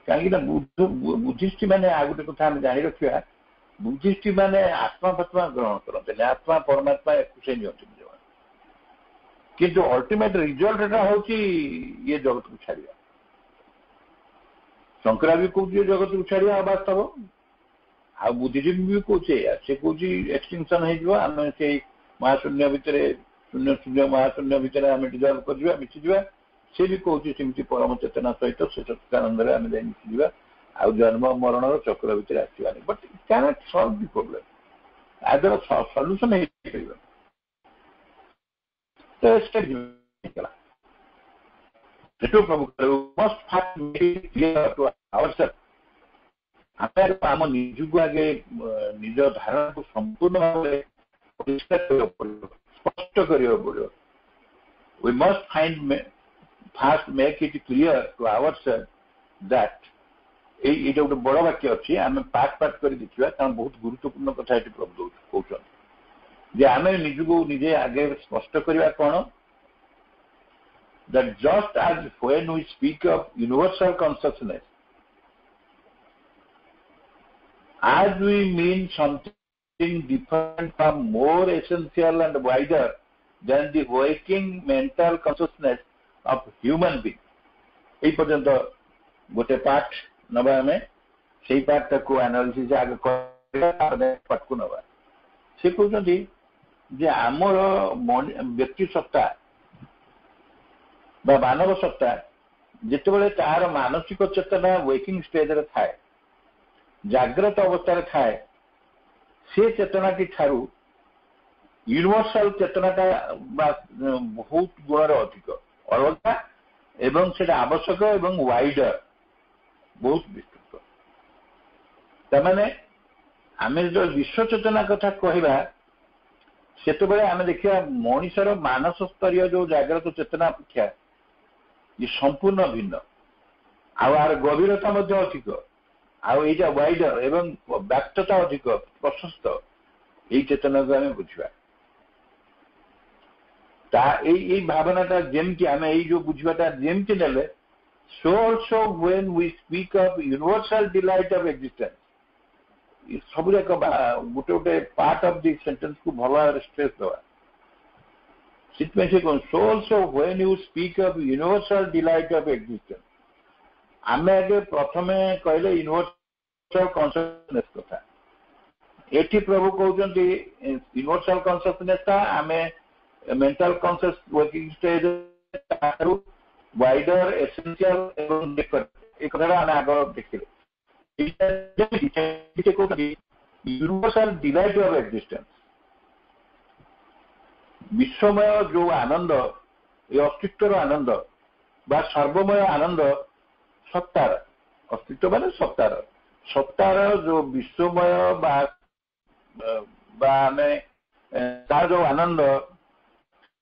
कहीं बुद्धिस्ट माने आ गोटे कथा आम जानी रखा बुद्धिस्ट माने आत्मा फात्मा ग्रहण करते आत्मा परमात्मा से नियंत्रण किंतु अल्टीमेट रिजल्ट हूँ ये जगत को छाड़ा शंकरा भी कौच जगत को छाड़ा वास्तव आ बुद्धिजीवी भी कौचे से कौच एक्सटिंक्शन होम से महाशून्य भितर शून्य शून्य महाशून्य भितर आम डिजल्व कर मिशीजा सी भी कौच सेमती परम चेतना सहित से सच्चिदानंद आम मिशीजा आ जन्म मरण चक्र भितर Aswani but it cannot solve the problem आदर सॉल्यूशन हो प्रभु आम निजक आगे निज धारणा को संपूर्ण भाव स्पष्ट करा पड़ो we must find fast make it clear to ourselves that ये गोटे बड़ वाक्य अच्छी आम पार्ट पार्ट कर देखा कारण बहुत गुरुत्वपूर्ण कथा ये प्रभु कहते जे आम निजक निजे आगे स्पष्ट करवा कौन that just as when we speak of universal consciousness, as we mean something different from more essential and wider than the working mental consciousness of human being. এই পর্যন্ত গোটে পাঠ নবা আমি সেই পাঠটাକୁ আনালিସିস আগে পাঠକୁ নবা। ସେ କହୁଛନ୍ତି ଯେ ଆମର ବ୍ୟକ୍ତି ସତ୍ତା ବା ମାନବ ସତ୍ତା ଯେତେବେଳେ ତାହାର ମାନସିକ ଚେତନା ୱେକିଂ ଷ୍ଟେଜରେ ଥାଏ, ଜାଗ୍ରତ ଅବସ୍ଥାରେ ଥାଏ, ସେ ଚେତନାଟି ଠାରୁ ୟୁନିଭର୍ସାଲ ଚେତନାଟା ବା ବହୁତ ଗୁଣରେ ଅଧିକ ଅଲଗା ଏବଂ ସେଟା ଆବଶ୍ୟକ ଏବଂ ୱାଇଡର ବହୁତ ବିସ୍ତୃତ। ତାମାନେ ଆମେ ଯେତେବେଳେ ବିଶ୍ୱ ଚେତନା କଥା କହିବା ସେତେବେଳେ ଆମେ ଦେଖିବା ମଣିଷର ମାନସ ସ୍ତରୀୟ ଯୋଉ ଜାଗ୍ରତ ଚେତନା ଅପେକ୍ଷା ଇଏ ସମ୍ପୂର୍ଣ୍ଣ ଭିନ୍ନ, ଆଉ ଆର ଗଭୀରତା ମଧ୍ୟ ଅଧିକ, ଆଉ ଏଇଟା ୱାଇଡର ଏବଂ ବ୍ୟାପ୍ତତା ଅଧିକ ପ୍ରଶସ୍ତ, ଏଇ ଚେତନାକୁ ଆମେ ବୁଝିବା। ତା ଏଇ ଭାବନାଟା ଯେମିତି ଆମେ ଏଇ ଯୋଉ ବୁଝିବାଟା ଯେମିତି ନେଲେ, so also when we speak of universal delight of existence, ସବୁ ଯାକ ଗୋଟେ ଗୋଟେ ପାର୍ଟ ଅଫ ଦି ସେଣ୍ଟେନ୍ସ କୁ ଭଲ ଭାବରେ ଷ୍ଟ୍ରେସ୍ ଦେବା। ସେଥିପାଇଁ ସେ କଣ, so also when you speak of universal delight of existence, ଆମେ ଆଗେ ପ୍ରଥମେ କହିଲେ ୟୁନିଭର୍ସାଲ କନସିୟସନେସ୍ କଥା। ଏଠି ପ୍ରଭୁ କହୁଛନ୍ତି ୟୁନିଭର୍ସାଲ କନସିୟସନେସ୍ ଟା ଆମେ mental conscious working stage wider essential ଏବଂ different এই কথাটা ଆମେ ଆଗ ଦେଖିଲେ। ୟୁନିଭର୍ସାଲ ଡିଲାଇଟ୍ ଅଫ ଏକ୍ସିଷ୍ଟେନ୍ସ, ବିଶ୍ୱମୟ ଯୋଉ ଆନନ୍ଦ, ଏ ଅସ୍ତିତ୍ୱର ଆନନ୍ଦ ବା ସର୍ବମୟ ଆନନ୍ଦ, ସତ୍ତାର ଅସ୍ତିତ୍ୱ ମାନେ ସତ୍ତାର ଯୋଉ ବିଶ୍ୱମୟ ବା ଆମେ ତାର ଯୋଉ ଆନନ୍ଦ,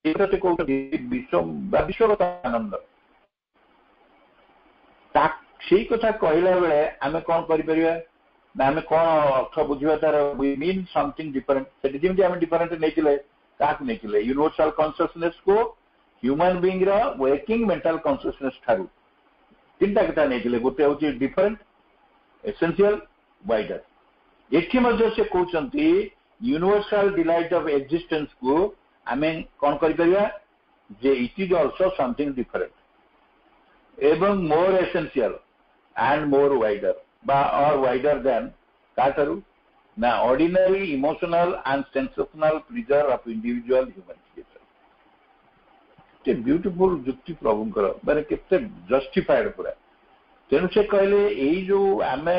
ଏଇଟା ସେ କହୁଛନ୍ତି ବିଶ୍ୱଗତ ଆନନ୍ଦ। ସେଇ କଥା କହିଲା ବେଳେ ଆମେ କଣ କରିପାରିବା ନା, ଆମେ କଣ ଅର୍ଥ ବୁଝିବା ତାର, we mean something different। ସେଠି ଯେମିତି ଆମେ ଡିଫରେଣ୍ଟ ନେଇଥିଲେ, କାହାକୁ ନେଇଥିଲେ, ୟୁନିଭର୍ସାଲ କନସିୟସନେସ୍ କୁ ହ୍ୟୁମାନ ବିଙ୍ଗ ର ୱେକିଂ ମେଣ୍ଟାଲ କନସିୟସନେସ୍ ଠାରୁ ତିନିଟା କଥା ନେଇଥିଲେ। ଗୋଟେ ହଉଛି ଡିଫରେଣ୍ଟ, ଏସେନ୍ସିଆଲ, ୱାଇଡର। ଏଠି ମଧ୍ୟ ସେ କହୁଛନ୍ତି ୟୁନିଭର୍ସାଲ ଡିଲାଇଟ୍ ଅଫ ଏକ୍ସିଷ୍ଟେନ୍ସ କୁ ଆମେ କଣ କରିପାରିବା ଯେ ଇଟ୍ ଇଜ ଅଲସୋ ସମଥିଙ୍ଗ ଡିଫରେଣ୍ଟ ଏବଂ ମୋର ଏସେନ୍ସିଆଲ and more wider বা or wider than କାଠାରୁ ନା ordinary emotional and sensational pleasure of individual human creature। କେତେ ବ୍ୟୁଟିଫୁଲ ଯୁକ୍ତି ପ୍ରଭୁଙ୍କର, ମାନେ କେତେ ଜଷ୍ଟିଫାଏଡ ପୁରା। ତେଣୁ ସେ କହିଲେ ଏଇ ଯୋଉ ଆମେ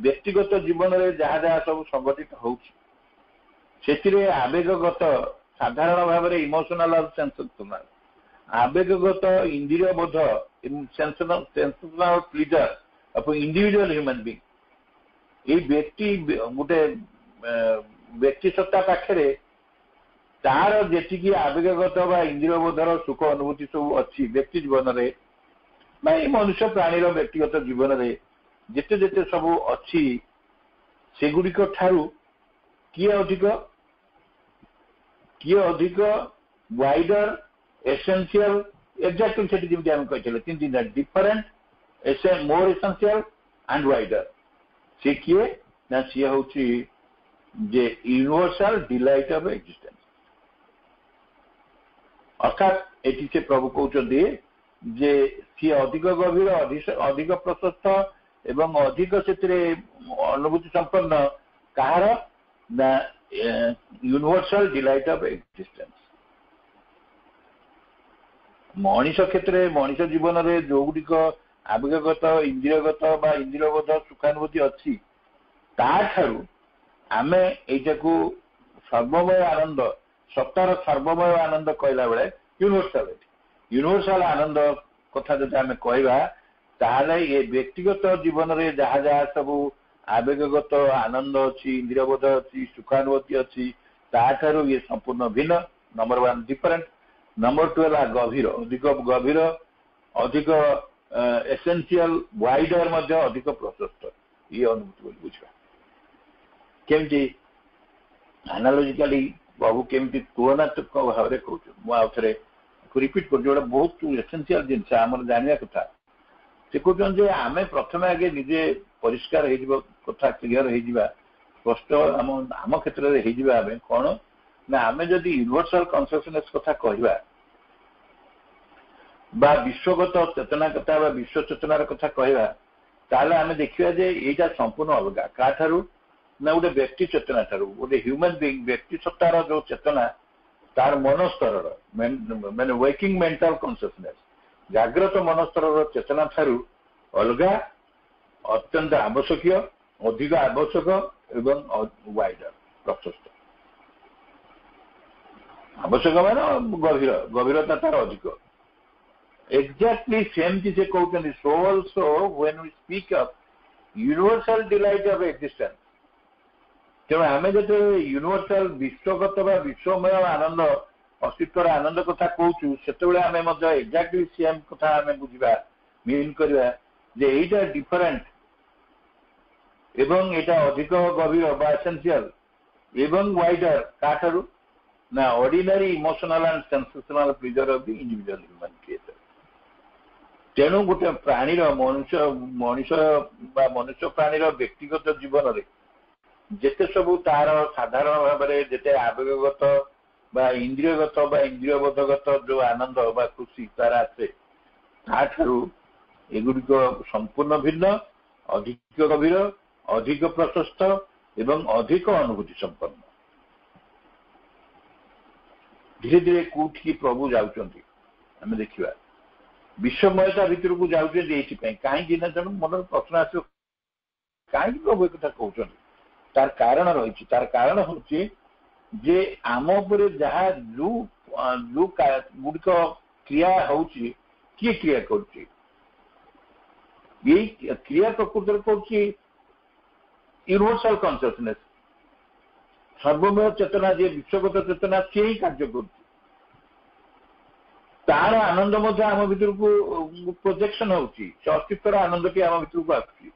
ବ୍ୟକ୍ତିଗତ ଜୀବନରେ ଯାହା ଯାହା ସବୁ ସଂଗଠିତ ହଉଛି ସେଥିରେ ଆବେଗଗତ, ସାଧାରଣ ଭାବରେ ଇମୋସନାଲ ଆଉ ସେନ୍ସେସନାଲ, ଆବେଗଗତ ଇନ୍ଦ୍ରିୟ ବୋଧ sensational pleasure of individual human being, ଏଇ ବ୍ୟକ୍ତି ଗୋଟେ ବ୍ୟକ୍ତି ସତ୍ତା ପାଖରେ ତାର ଯେତିକି ଆବେଗଗତ ବା ଇନ୍ଦ୍ରିୟ ବୋଧର ସୁଖ ଅନୁଭୂତି ସବୁ ଅଛି ବ୍ୟକ୍ତି ଜୀବନରେ ବା ଏଇ ମନୁଷ୍ୟ ପ୍ରାଣୀର ବ୍ୟକ୍ତିଗତ ଜୀବନରେ ଯେତେ ଯେତେ ସବୁ ଅଛି, ସେଗୁଡିକ ଠାରୁ କିଏ ଅଧିକ ୱାଇଡର, ଏସେନ୍ସିଆଲ, ଏକ୍ଜାକ୍ଟଲି ସେଠି ଯେମିତି ଆମେ କହିଥିଲେ ତିନିଟା ଡିଫରେଣ୍ଟ, ମୋର ଏସେନ୍ସିଆଲ ଆଣ୍ଡ ୱାଇଡର। ସେ କିଏ ନା ସିଏ ହଉଛି ଯେ ୟୁନିଭର୍ସାଲ ଡିଲାଇଟ୍ ଅଫ ଏକ୍ସିଷ୍ଟେନ୍ସ। ଅର୍ଥାତ୍ ଏଠି ସେ ପ୍ରଭୁ କହୁଛନ୍ତି ଯେ ସିଏ ଅଧିକ ଗଭୀର, ଅଧିକ ପ୍ରଶସ୍ତ ଏବଂ ଅଧିକ ସେଥିରେ ଅନୁଭୂତି ସମ୍ପନ୍ନ କାହାର ନା ୟୁନିଭର୍ସାଲ ଡିଲାଇଟ୍ ଅଫ ଏକ୍ସିଷ୍ଟେନ୍ସ। ମଣିଷ କ୍ଷେତ୍ରରେ, ମଣିଷ ଜୀବନରେ ଯୋଉଗୁଡିକ ଆବେଗଗତ, ଇନ୍ଦ୍ରିୟଗତ ବା ଇନ୍ଦ୍ରିୟବୋଧ ସୁଖାନୁଭୂତି ଅଛି, ତାଠାରୁ ଆମେ ଏଇଟାକୁ ସର୍ବମୟ ଆନନ୍ଦ, ସତ୍ତାର ସର୍ବମୟ ଆନନ୍ଦ କହିଲା ବେଳେ ୟୁନିଭର୍ସାଲ ଆନନ୍ଦ କଥା ଯଦି ଆମେ କହିବା, ତାହେଲେ ଏ ବ୍ୟକ୍ତିଗତ ଜୀବନରେ ଯାହା ଯାହା ସବୁ ଆବେଗଗତ ଆନନ୍ଦ ଅଛି, ଇନ୍ଦ୍ରିୟବୋଧ ଅଛି, ସୁଖାନୁଭୂତି ଅଛି, ତାଠାରୁ ଇଏ ସମ୍ପୂର୍ଣ୍ଣ ଭିନ୍ନ। ନମ୍ବର 1 ଡିଫରେଣ୍ଟ, ନମ୍ବର 2 ହେଲା ଗଭୀର, ଅଧିକ ଗଭୀର, ଅଧିକ ଏସେନ୍ସିଆଲ, ୱାଇଡର ମଧ୍ୟ ଅଧିକ ପ୍ରଶସ୍ତ, ଇଏ ଅନୁଭୂତି ବୋଲି ବୁଝିବା। କେମିତି ଆନାଲୋଜିକାଲି ପ୍ରଭୁ କେମିତି ତୁଳନାତ୍ମକ ଭାବରେ କହୁଛନ୍ତି, ମୁଁ ଆଉ ଥରେ ରିପିଟ୍ କରୁଛି, ଗୋଟେ ବହୁତ ଏସେନ୍ସିଆଲ ଜିନିଷ ଆମର ଜାଣିବା କଥା। ସେ କହୁଛନ୍ତି ଯେ ଆମେ ପ୍ରଥମେ ଆଗେ ନିଜେ ପରିଷ୍କାର ହେଇଯିବ, କଥା କ୍ଲିୟର ହେଇଯିବା, ସ୍ପଷ୍ଟ ଆମ କ୍ଷେତ୍ରରେ ହେଇଯିବା। ଆମେ କଣ ନା ଆମେ ଯଦି ୟୁନିଭର୍ସାଲ କନସିୟସନେସ୍ କଥା କହିବା ବା ବିଶ୍ୱଗତ ଚେତନା କଥା ବା ବିଶ୍ୱ ଚେତନାର କଥା କହିବା ତାହେଲେ ଆମେ ଦେଖିବା ଯେ ଏଇଟା ସମ୍ପୂର୍ଣ୍ଣ ଅଲଗା କାଠାରୁ ନା ଗୋଟେ ବ୍ୟକ୍ତି ଚେତନା ଠାରୁ ଗୋଟେ ହ୍ୟୁମାନ୍ ବିଙ୍ଗ ବ୍ୟକ୍ତି ସତ୍ତାର ଯୋଉ ଚେତନା ତାର ମନସ୍ତରର ମାନେ ୱେକିଂ ମେଣ୍ଟାଲ କନସିୟସନେସ୍ ଜାଗ୍ରତ ମନସ୍ତରର ଚେତନା ଠାରୁ ଅଲଗା ଅତ୍ୟନ୍ତ ଆବଶ୍ୟକୀୟ ଅଧିକ ଆବଶ୍ୟକ ଏବଂ ୱାଇଡର ପ୍ରଶସ୍ତ ଆବଶ୍ୟକ ମାନେ ଗଭୀରତା ତାର ଅଧିକ exactly ସେମିତି ସେ କହୁଛନ୍ତି so also when we speak of universal delight of existence ତେଣୁ ଆମେ ଯେତେବେଳେ ୟୁନିଭର୍ସାଲ ବିଶ୍ୱଗତ ବା ବିଶ୍ୱମୟ ଆନନ୍ଦ ଅସ୍ତିତ୍ୱର ଆନନ୍ଦ କଥା କହୁଛୁ ସେତେବେଳେ ଆମେ ମଧ୍ୟ ଏକ୍ଜାକ୍ଟଲି ସେମ୍ କଥା ଆମେ ବୁଝିବା ମିନ୍ କରିବା ଯେ ଏଇଟା ଡିଫରେଣ୍ଟ ଏବଂ ଏଇଟା ଅଧିକ ଗଭୀର ବା ଏସେନ୍ସିଆଲ ଏବଂ ୱାଇଡର କାଠାରୁ ନା ordinary emotional and sensational pleasure of the individual human creature ତେଣୁ ଗୋଟେ ପ୍ରାଣୀର ମଣିଷ ବା ମନୁଷ୍ୟ ପ୍ରାଣୀର ବ୍ୟକ୍ତିଗତ ଜୀବନରେ ଯେତେ ସବୁ ତାର ସାଧାରଣ ଭାବରେ ଯେତେ ଆବେଗଗତ ବା ଇନ୍ଦ୍ରିୟଗତ ବା ଇନ୍ଦ୍ରିୟବୋଧଗତ ଯୋଉ ଆନନ୍ଦ ବା ଖୁସି ତାର ଆସେ ତାଠାରୁ ଏଗୁଡ଼ିକ ସମ୍ପୂର୍ଣ୍ଣ ଭିନ୍ନ ଅଧିକ ଗଭୀର ଅଧିକ ପ୍ରଶସ୍ତ ଏବଂ ଅଧିକ ଅନୁଭୂତି ସମ୍ପନ୍ନ ଧୀରେ ଧୀରେ କୋଉଠିକି ପ୍ରଭୁ ଯାଉଛନ୍ତି ଆମେ ଦେଖିବା ବିଶ୍ୱମୟତା ଭିତରକୁ ଯାଉଛନ୍ତି ଏଇଥିପାଇଁ କାହିଁକି ନା ତେଣୁ ମନରେ ପ୍ରଶ୍ନ ଆସିବ କାହିଁକି ପ୍ରଭୁ ଏ କଥା କହୁଛନ୍ତି ତାର କାରଣ ରହିଛି ତାର କାରଣ ହଉଛି ଯେ ଆମ ଉପରେ ଯାହା ଯୋଉ ଗୁଡ଼ିକ କ୍ରିୟା ହଉଛି କିଏ କ୍ରିୟା କରୁଛି ଏଇ କ୍ରିୟା ପ୍ରକୃତରେ କରୁଛି ୟୁନିଭର୍ସାଲ କନସିୟସନେସ୍ ସର୍ବମୟ ଚେତନା ଯିଏ ବିଶ୍ୱଗତ ଚେତନା ସିଏ ହିଁ କାର୍ଯ୍ୟ କରୁଛି ତାର ଆନନ୍ଦ ମଧ୍ୟ ଆମ ଭିତରକୁ ପ୍ରୋଜେକ୍ସନ ହଉଛି ସେ ଅସ୍ତିତ୍ୱର ଆନନ୍ଦଟି ଆମ ଭିତରକୁ ଆସୁଛି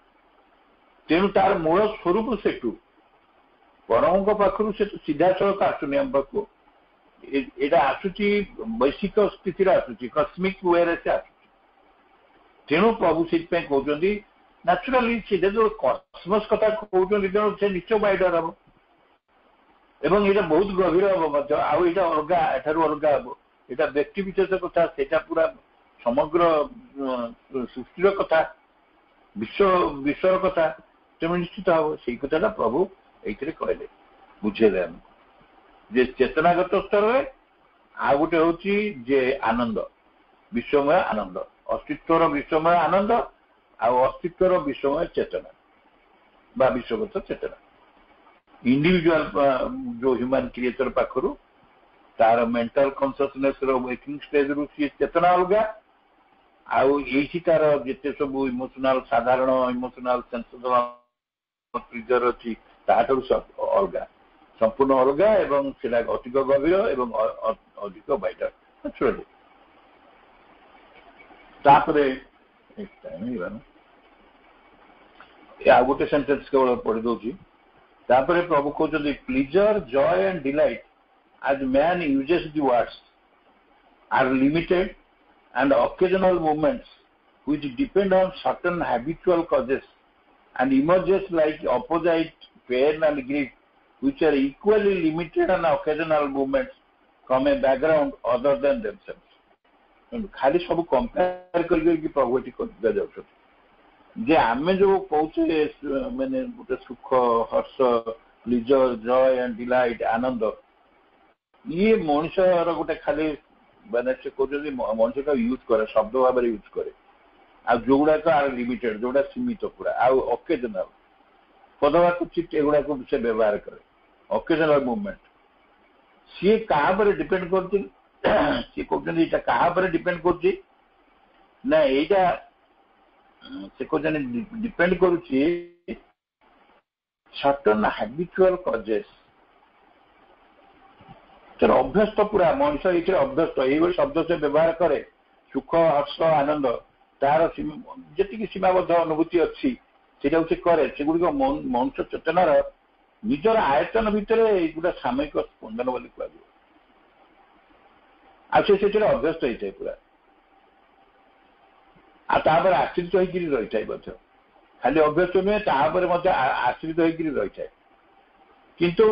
ତେଣୁ ତାର ମୂଳ ସ୍ୱରୂପ ସେଠୁ ପରମଙ୍କ ପାଖରୁ ସେ ସିଧାସଳଖ ଆସୁନି ଆମ ପାଖକୁ ଏଇଟା ଆସୁଛି ବୈଶ୍ୱିକ ସ୍ଥିତିରେ ଆସୁଛି କସ୍ମିକ ୱେରେ ସେ ଆସୁଛି ତେଣୁ ପ୍ରଭୁ ସେଥିପାଇଁ କହୁଛନ୍ତି ନ୍ୟାଚୁରାଲି ସେ ଯେତେବେଳେ କସ୍ମସ୍ କଥା କହୁଛନ୍ତି ତେଣୁ ସେ ନିଶ୍ଚୟ ୱାଇଡର ହବ ଏବଂ ଏଇଟା ବହୁତ ଗଭୀର ହବ ମଧ୍ୟ ଆଉ ଏଇଟା ଅଲଗା ଏଠାରୁ ଅଲଗା ହବ ଏଇଟା ବ୍ୟକ୍ତି ବିଶେଷ କଥା ସେଇଟା ପୁରା ସମଗ୍ର ସୃଷ୍ଟିର କଥା ବିଶ୍ୱର କଥା ତେଣୁ ନିଶ୍ଚିତ ହବ ସେଇ କଥାଟା ପ୍ରଭୁ ଏଇଥିରେ କହିଲେ ବୁଝେଇଲେ ଆମକୁ ଯେ ଚେତନାଗତ ସ୍ତରରେ ଆଉ ଗୋଟେ ହଉଛି ଯେ ଆନନ୍ଦ ବିଶ୍ୱମୟ ଆନନ୍ଦ ଅସ୍ତିତ୍ୱର ବିଶ୍ୱମୟ ଆନନ୍ଦ ଆଉ ଅସ୍ତିତ୍ୱର ବିଶ୍ୱମୟ ଚେତନା ବା ବିଶ୍ୱଗତ ଚେତନା ଇଣ୍ଡିଭିଜୁଆଲ ଯୋଉ ହ୍ୟୁମାନ କ୍ରିଏଚର ପାଖରୁ ତାର ମେଣ୍ଟାଲ କନସିୟସନେସ୍ ର ୱେକିଂ ଷ୍ଟେଜରୁ ସିଏ ଚେତନା ଅଲଗା ଆଉ ଏଇଠି ତାର ଯେତେ ସବୁ ଇମୋସନାଲ ସାଧାରଣ ଇମୋସନାଲ ସେନ୍ସେସନାଲ ପ୍ଲେଜର ଅଛି ତାଠାରୁ ଅଲଗା ସମ୍ପୂର୍ଣ୍ଣ ଅଲଗା ଏବଂ ସେଟା ଅଧିକ ଗଭୀର ଏବଂ ଅଧିକ ବାଇଟର ତାପରେ ଆଉ ଗୋଟେ ସେଣ୍ଟେନ୍ସ କେବଳ ପଢି ଦଉଛି ତାପରେ ପ୍ରଭୁ କହୁଛନ୍ତି pleasure joy and delight as man uses the words are limited and occasional moments which depend on certain habitual causes and emerges like opposite pain and grief which are equally limited and occasional moments from a background other than themselves ଖାଲି ସବୁ compare କରିକି ପ୍ରଭୁ ଏଠି ଦିଆଯାଉଛନ୍ତି ଯେ ଆମେ ଯୋଉ କହୁଛେ ମାନେ ଗୋଟେ ସୁଖ ହର୍ଷ ପ୍ଲିଜର ଜୟ ଆଣ୍ଡ ଡିଲାଇଟ୍ ଆନନ୍ଦ ଇଏ ମଣିଷର ଗୋଟେ ଖାଲି ମାନେ ସେ କହୁଛନ୍ତି ମଣିଷଟା ୟୁଜ୍ କରେ ଶବ୍ଦ ଭାବରେ ୟୁଜ୍ କରେ ଆଉ ଯୋଉଗୁଡାକ ଆର ଲିମିଟେଡ୍ ଯୋଉଟା ସୀମିତ ପୁରା ଆଉ ଅକେଜନାଲ ପଦବାକ୍ୟ ଚିଟ୍ ଏଗୁଡାକୁ ସେ ବ୍ୟବହାର କରେ ଅକେଜନାଲ ମୁଭମେଣ୍ଟ ସିଏ କାହା ଉପରେ ଡିପେଣ୍ଡ କରୁଛି ସିଏ କହୁଛନ୍ତି ଏଇଟା କାହା ଉପରେ ଡିପେଣ୍ଡ କରୁଛି ନା ଏଇଟା ସେ କହୁଛନ୍ତି ଡିପେଣ୍ଡ କରୁଛି ସର୍ଟନ ହାବିଚୁଆଲ କଜେସ୍ ତାର ଅଭ୍ୟସ୍ତ ପୁରା ମଣିଷ ଏଇଥିରେ ଅଭ୍ୟସ୍ତ ଏଇଭଳି ଶବ୍ଦ ସେ ବ୍ୟବହାର କରେ ସୁଖ ହର୍ଷ ଆନନ୍ଦ ତାର ଯେତିକି ସୀମାବଦ୍ଧ ଅନୁଭୂତି ଅଛି ସେଇଟାକୁ ସେ କରେ ସେଗୁଡିକ ମଣିଷ ଚେତନାର ନିଜର ଆୟତନ ଭିତରେ ଏଇଗୁଡ଼ା ସାମୟିକ ସ୍ପନ୍ଦନ ବୋଲି କୁହାଯିବ ଆଉ ସେ ସେଥିରେ ଅଭ୍ୟସ୍ତ ହେଇଥାଏ ପୁରା ଆଉ ତାପରେ ଆଶ୍ରିତ ହେଇକିରି ରହିଥାଏ ମଧ୍ୟ ଖାଲି ଅଭ୍ୟସ୍ତ ନୁହେଁ ତାପରେ ମଧ୍ୟ ଆଶ୍ରିତ ହେଇକିରି ରହିଥାଏ କିନ୍ତୁ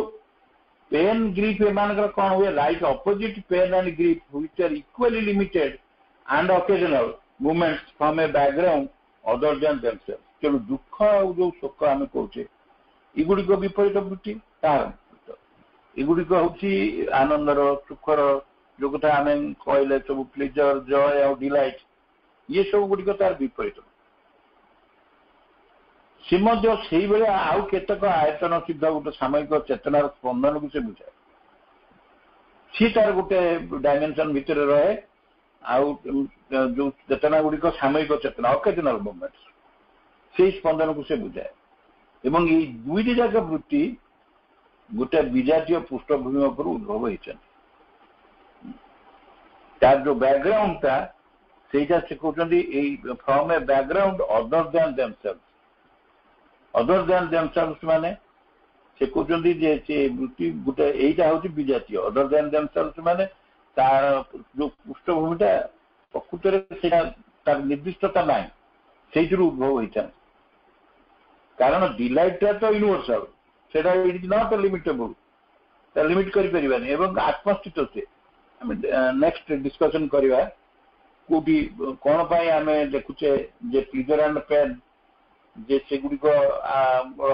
पेन ग्रीफ एमानकर कौन हुए right opposite pain and grief which are equally limited and occasional movements from a background other than themselves. तेणु दुख जो शोक आम कौचे एगुड़िक विपरीत वृत्ति तार एगुड़िक हूँ आनंदर सुखर जो कथा आम कहले सब प्लेजर जय और डिलाइट ये सब गुड़िक तार विपरीत सी से आउ केतक आयतन सिद्ध गोटे सामयिक चेतनार स्पंदन को से बुझाए सी तार गोटे डायमेंशन भितर रहे आउ जो चेतना गुड़िक सामयिक चेतना ओकेजनल मूवमेंट्स से स्पंदन को से बुझाए एवं ये दुईटी जाक वृत्ति गोटे विजातीय पृष्ठभूमि पर उद्भव होती तार जो बैकग्राउंड था से कहते from a background other then themselves माने से कहते वृत्ति गोटे यहीटा हूँ विजातीय अदर देन देमसेल्व्स माने तार जो पृष्ठभूमिटा प्रकृत निर्दिष्टता ना से उद्भव होता कारण डिलाइटा तो यूनिवर्सल से it is not limitable limit कर आत्मस्थित से नेक्स्ट डिस्कशन करवा कोटी कौन पाई आम देखुचे जे प्लीजर एंड पेन जे सेगुड़िक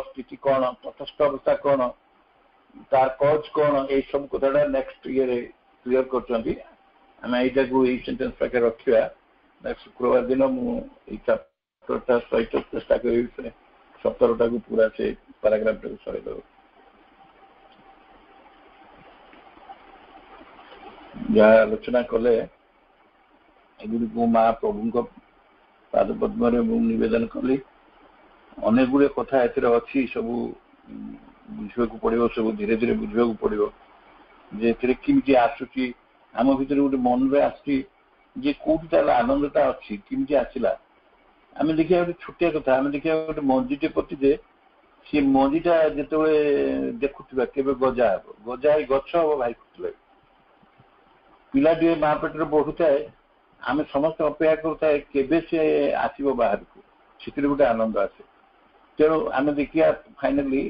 स्थिति कौन तटस्थ अवस्था कौन तार कज कौन ये सब कथा नेक्स्ट ये क्लीयर कर सेन्टेन्स पाखे रखा नेक्स्ट शुक्रवार दिन मुझे चैप्टरटा सहित चेष्टा कर 17टा को पूरा से पैराग्राफ टाक सर जहाँ आलोचना कले एगुड़ी माँ प्रभु पाद पद्म निवेदन कली अनेक गुड़े कथा अच्छी सब बुझा पड़ो सब धीरे धीरे बुझा पड़ो जे किमती आसूची आम भर गोटे मन में आसी कौटी आनंदटा अच्छी किमती आसला आम देखिए गोटे छोटिया कथा आम देखिए गोटे मंजीटे प्रति जे सी मंजीटा जो देखुवा के गजा हे गजा गछ हम भाई खुशी लगे पिलाटे माँ पेटर बढ़ुए आम समस्त अपेक्षा करुए केबे से आसो बाहर को से गोटे आनंद आसे तेणु आम देखिए फाइनाली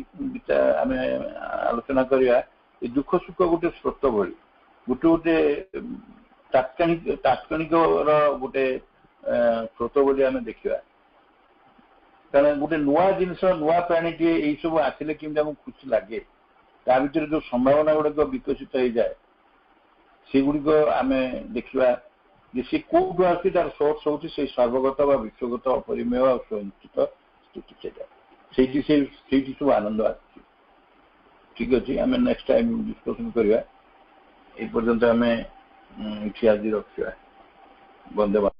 आम आलोचना करवा दुख सुख गोटे स्रोत भली गोटे गोटे तात्क्षणिक गोटे स्रोत बोली आम देखा कारण गोटे नुआ जिनस नुआ प्राणीटे यही सब आसिले केमती आमको खुशी लगे ता भर जो संभावना गुड़ाक विकसित हो जाए से गुड़िक आम देखा सी कौटू आसुची तार सोर्स हूँ से सर्वगत व विश्वगत अपरिमेय और स्वयंचित स्थिति से सब आनंद आ ठीक अच्छे आम नेक्स्ट टाइम डिस्कसन करवा ये पर्यंत आम इति आज रखा। वंदे मातरम।